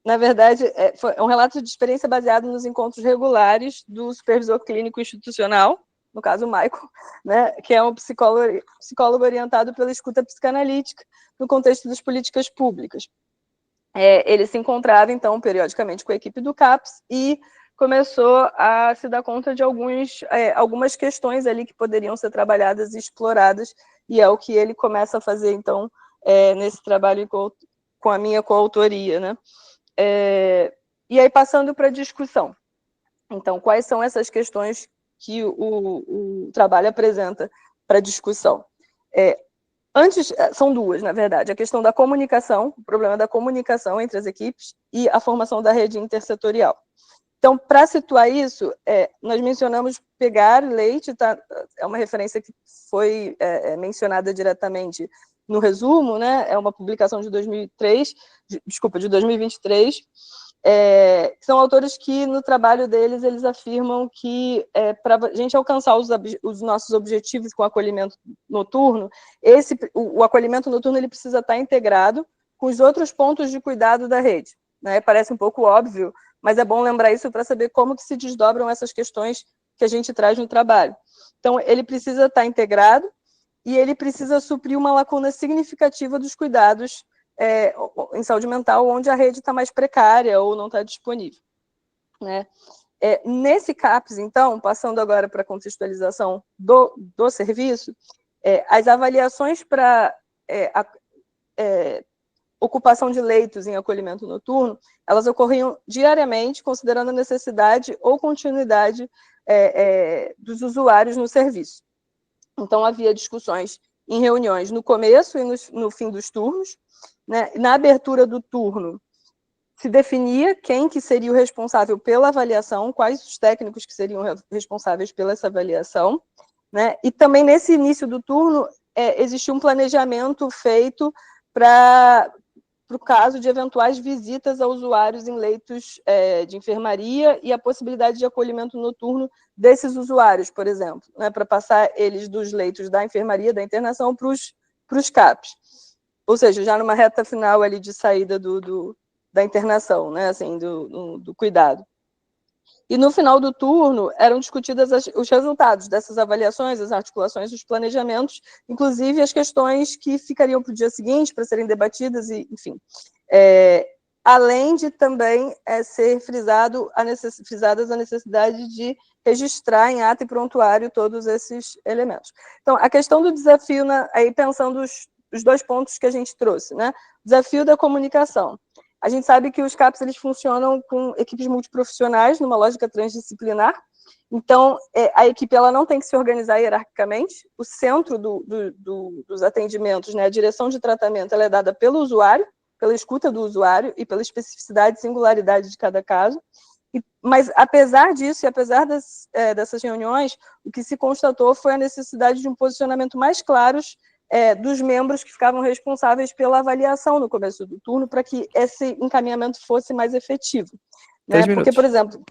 Na verdade, foi um relato de experiência baseado nos encontros regulares do supervisor clínico institucional, no caso o Michael, né, que é um psicólogo orientado pela escuta psicanalítica no contexto das políticas públicas. Ele se encontrava, então, periodicamente com a equipe do CAPS e começou a se dar conta de algumas questões ali que poderiam ser trabalhadas e exploradas, e é o que ele começa a fazer, então, nesse trabalho com a minha coautoria, né? E aí, passando para a discussão. Então, quais são essas questões que o trabalho apresenta para discussão? São duas, na verdade, a questão da comunicação, o problema da comunicação entre as equipes e a formação da rede intersetorial. Então, para situar isso, nós mencionamos pegar leite, tá? É uma referência que foi mencionada diretamente no resumo, né? É uma publicação de 2023, são autores que, no trabalho deles, eles afirmam que, para a gente alcançar os nossos objetivos com o acolhimento noturno, o acolhimento noturno ele precisa estar integrado com os outros pontos de cuidado da rede. Né? Parece um pouco óbvio, mas é bom lembrar isso para saber como que se desdobram essas questões que a gente traz no trabalho. Então, ele precisa estar integrado e ele precisa suprir uma lacuna significativa dos cuidados em saúde mental, onde a rede está mais precária ou não está disponível. Né? Nesse CAPS, então, passando agora para a contextualização do serviço, as avaliações para ocupação de leitos em acolhimento noturno, elas ocorriam diariamente, considerando a necessidade ou continuidade dos usuários no serviço. Então, havia discussões em reuniões no começo e no fim dos turnos. Né? Na abertura do turno, se definia quem que seria o responsável pela avaliação, quais os técnicos que seriam responsáveis pela essa avaliação. Né? E também, nesse início do turno, existia um planejamento feito para o caso de eventuais visitas a usuários em leitos de enfermaria e a possibilidade de acolhimento noturno desses usuários, por exemplo, né, para passar eles dos leitos da enfermaria, da internação, para os CAPs. Ou seja, já numa reta final ali de saída da internação, né, assim, do cuidado. E no final do turno eram discutidos os resultados dessas avaliações, as articulações, os planejamentos, inclusive as questões que ficariam para o dia seguinte para serem debatidas, e, enfim. Além de também ser frisadas a necessidade de registrar em ata e prontuário todos esses elementos. Então, a questão do desafio, aí pensando os dois pontos que a gente trouxe, né? Desafio da comunicação. A gente sabe que os CAPs eles funcionam com equipes multiprofissionais, numa lógica transdisciplinar. Então, a equipe ela não tem que se organizar hierarquicamente. O centro dos atendimentos, né, a direção de tratamento, ela é dada pelo usuário, pela escuta do usuário e pela especificidade e singularidade de cada caso. Mas, apesar disso, e apesar dessas reuniões, o que se constatou foi a necessidade de um posicionamento mais claro dos membros que ficavam responsáveis pela avaliação no começo do turno, para que esse encaminhamento fosse mais efetivo. Né? Porque, por exemplo...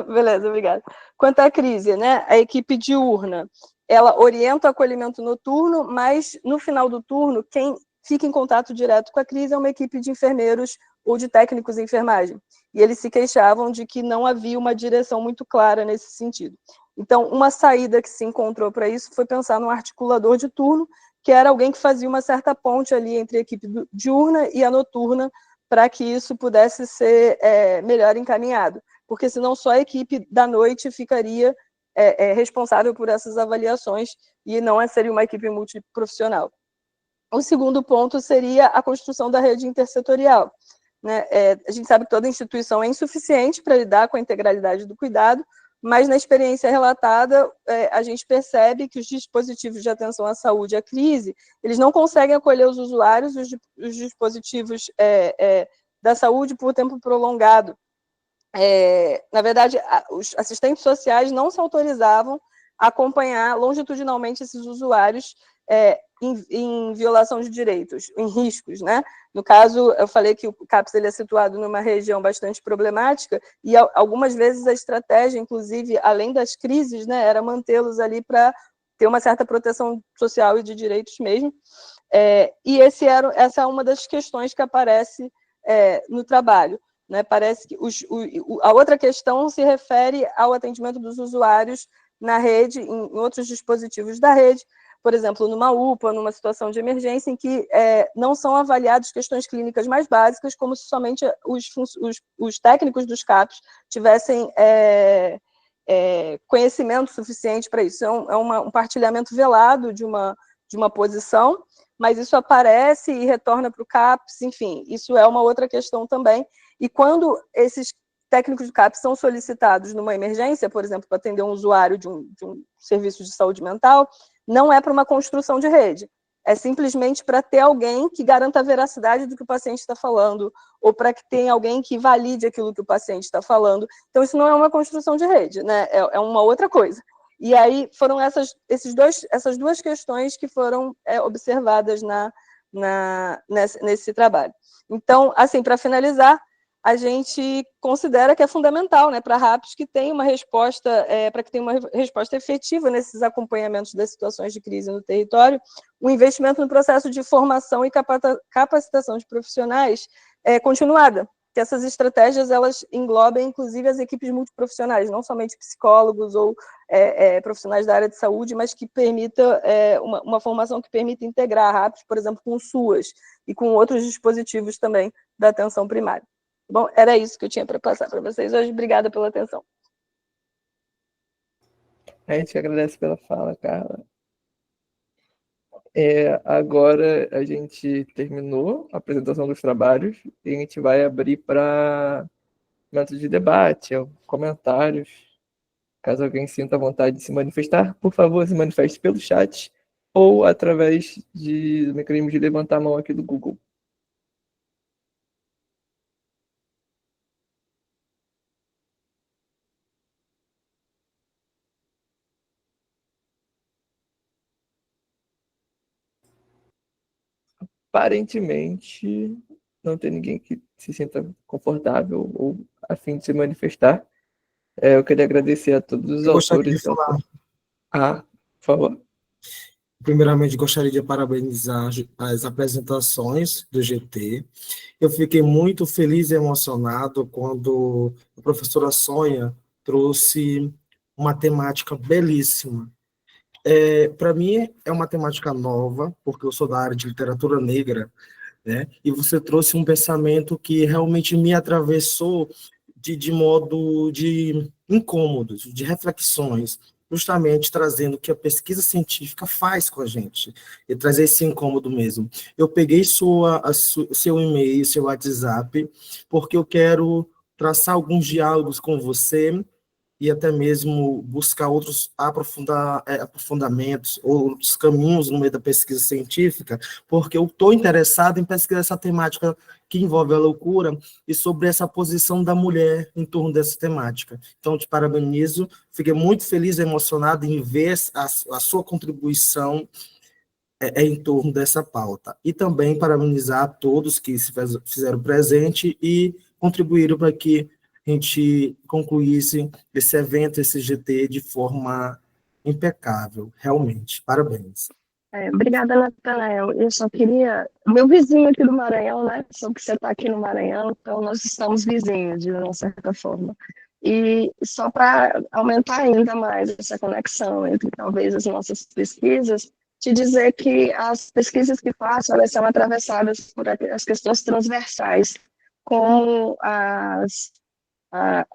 Beleza, obrigada. Quanto à crise, né? A equipe diurna, ela orienta o acolhimento noturno, mas, no final do turno, quem fica em contato direto com a crise é uma equipe de enfermeiros ou de técnicos em enfermagem. E eles se queixavam de que não havia uma direção muito clara nesse sentido. Então, uma saída que se encontrou para isso foi pensar num articulador de turno, que era alguém que fazia uma certa ponte ali entre a equipe diurna e a noturna, para que isso pudesse ser melhor encaminhado, porque senão só a equipe da noite ficaria responsável por essas avaliações e não seria uma equipe multiprofissional. O segundo ponto seria a construção da rede intersetorial. Né? A gente sabe que toda instituição é insuficiente para lidar com a integralidade do cuidado, mas na experiência relatada, a gente percebe que os dispositivos de atenção à saúde e à crise, eles não conseguem acolher os usuários, os dispositivos da saúde por tempo prolongado. Na verdade, os assistentes sociais não se autorizavam a acompanhar longitudinalmente esses usuários em violação de direitos, em riscos, né? No caso, eu falei que o CAPS ele é situado numa região bastante problemática e algumas vezes a estratégia, inclusive, além das crises, né, era mantê-los ali para ter uma certa proteção social e de direitos mesmo. E essa é uma das questões que aparece no trabalho. Né? Parece que a outra questão se refere ao atendimento dos usuários na rede, em outros dispositivos da rede, por exemplo, numa UPA, numa situação de emergência, em que não são avaliadas questões clínicas mais básicas, como se somente os técnicos dos CAPs tivessem conhecimento suficiente para isso. Um partilhamento velado de uma posição, mas isso aparece e retorna para o CAPS, enfim, isso é uma outra questão também. E quando esses técnicos do CAPS são solicitados numa emergência, por exemplo, para atender um usuário de um serviço de saúde mental, não é para uma construção de rede, é simplesmente para ter alguém que garanta a veracidade do que o paciente está falando, ou para que tenha alguém que valide aquilo que o paciente está falando. Então, isso não é uma construção de rede, né? É uma outra coisa. E aí foram essas duas questões que foram observadas nesse trabalho. Então, assim, para finalizar, a gente considera que é fundamental, né, para a RAPS que tenha uma resposta, para que tenha uma resposta efetiva nesses acompanhamentos das situações de crise no território, um investimento no processo de formação e capacitação de profissionais continuada, que essas estratégias elas englobem, inclusive, as equipes multiprofissionais, não somente psicólogos ou profissionais da área de saúde, mas que permita uma formação que permita integrar a RAPS, por exemplo, com o SUAS e com outros dispositivos também da atenção primária. Bom, era isso que eu tinha para passar para vocês hoje. Obrigada pela atenção. A gente agradece pela fala, Carla. Agora a gente terminou a apresentação dos trabalhos e a gente vai abrir para momento de debate, comentários. Caso alguém sinta vontade de se manifestar, por favor, se manifeste pelo chat ou através do mecanismo de levantar a mão aqui do Google. Aparentemente, não tem ninguém que se sinta confortável ou a fim de se manifestar. Eu queria agradecer a todos os autores. De falar. Por favor. Primeiramente, gostaria de parabenizar as apresentações do GT. Eu fiquei muito feliz e emocionado quando a professora Sônia trouxe uma temática belíssima. Para mim, é uma temática nova, porque eu sou da área de literatura negra, né? E você trouxe um pensamento que realmente me atravessou de modo de incômodos, de reflexões, justamente trazendo o que a pesquisa científica faz com a gente, e trazer esse incômodo mesmo. Eu peguei seu e-mail, seu WhatsApp, porque eu quero traçar alguns diálogos com você, e até mesmo buscar outros aprofundamentos, outros caminhos no meio da pesquisa científica, porque eu estou interessado em pesquisar essa temática que envolve a loucura e sobre essa posição da mulher em torno dessa temática. Então, te parabenizo, fiquei muito feliz e emocionado em ver a sua contribuição em torno dessa pauta. E também parabenizar a todos que se fizeram presente e contribuíram para que a gente concluísse esse evento, esse GT, de forma impecável, realmente. Parabéns. Obrigada, Natanael. Eu só queria. Meu vizinho aqui do Maranhão, né? Soube que você está aqui no Maranhão, então nós estamos vizinhos, de uma certa forma. E só para aumentar ainda mais essa conexão entre talvez as nossas pesquisas, te dizer que as pesquisas que faço, elas são atravessadas por as questões transversais, como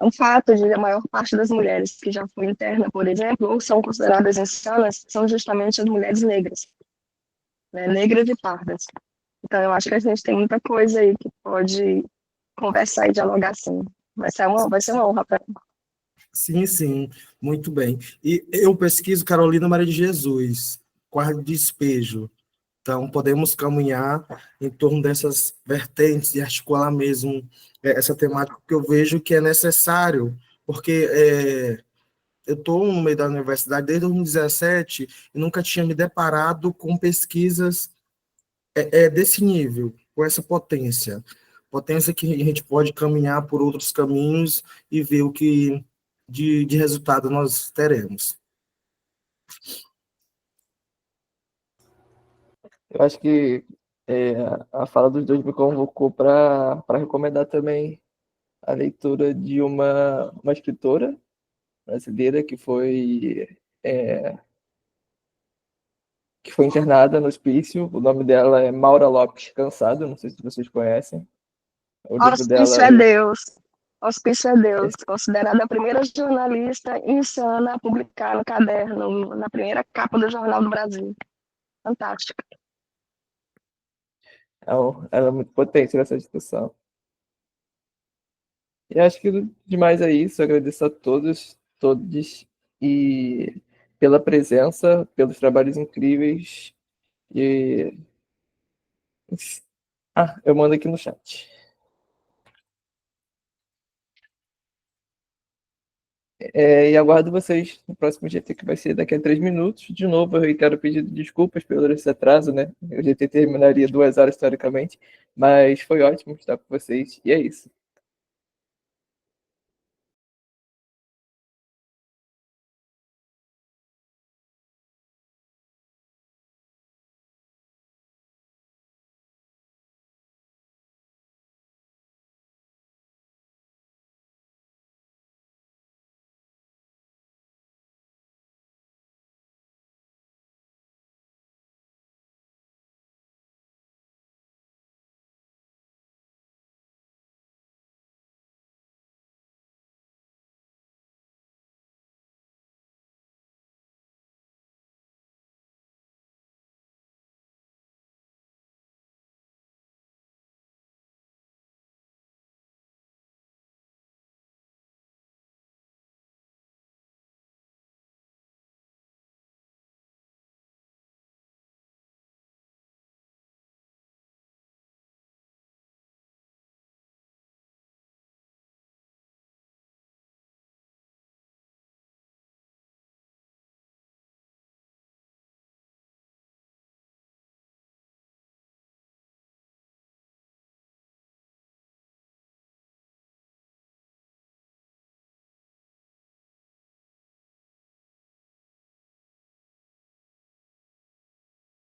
o fato de a maior parte das mulheres que já foi interna, por exemplo, ou são consideradas insanas, são justamente as mulheres negras, né, negras e pardas. Então, eu acho que a gente tem muita coisa aí que pode conversar e dialogar, sim. Vai ser uma honra para mim. Sim, sim, muito bem. E eu pesquiso Carolina Maria de Jesus, quarto de despejo. Então, podemos caminhar em torno dessas vertentes e articular mesmo essa temática que eu vejo que é necessário, porque eu estou no meio da universidade desde 2017 e nunca tinha me deparado com pesquisas desse nível, com essa potência que a gente pode caminhar por outros caminhos e ver o que de resultado nós teremos. Eu acho que a fala dos dois me convocou para recomendar também a leitura de uma escritora brasileira que foi internada no hospício. O nome dela é Maura Lopes Cansado, não sei se vocês conhecem. O livro Hospício dela é Deus. Hospício é Deus, considerada a primeira jornalista insana a publicar no caderno, na primeira capa do Jornal do Brasil. Fantástica. ela é muito potente nessa discussão. E acho que demais é isso. Eu agradeço a todos, e pela presença, pelos trabalhos incríveis. E eu mando aqui no chat. E aguardo vocês no próximo GT, que vai ser daqui a 3 minutos. De novo, eu reitero o pedido de desculpas pelo esse atraso, né? O GT terminaria 2 horas, teoricamente, mas foi ótimo estar com vocês, e é isso.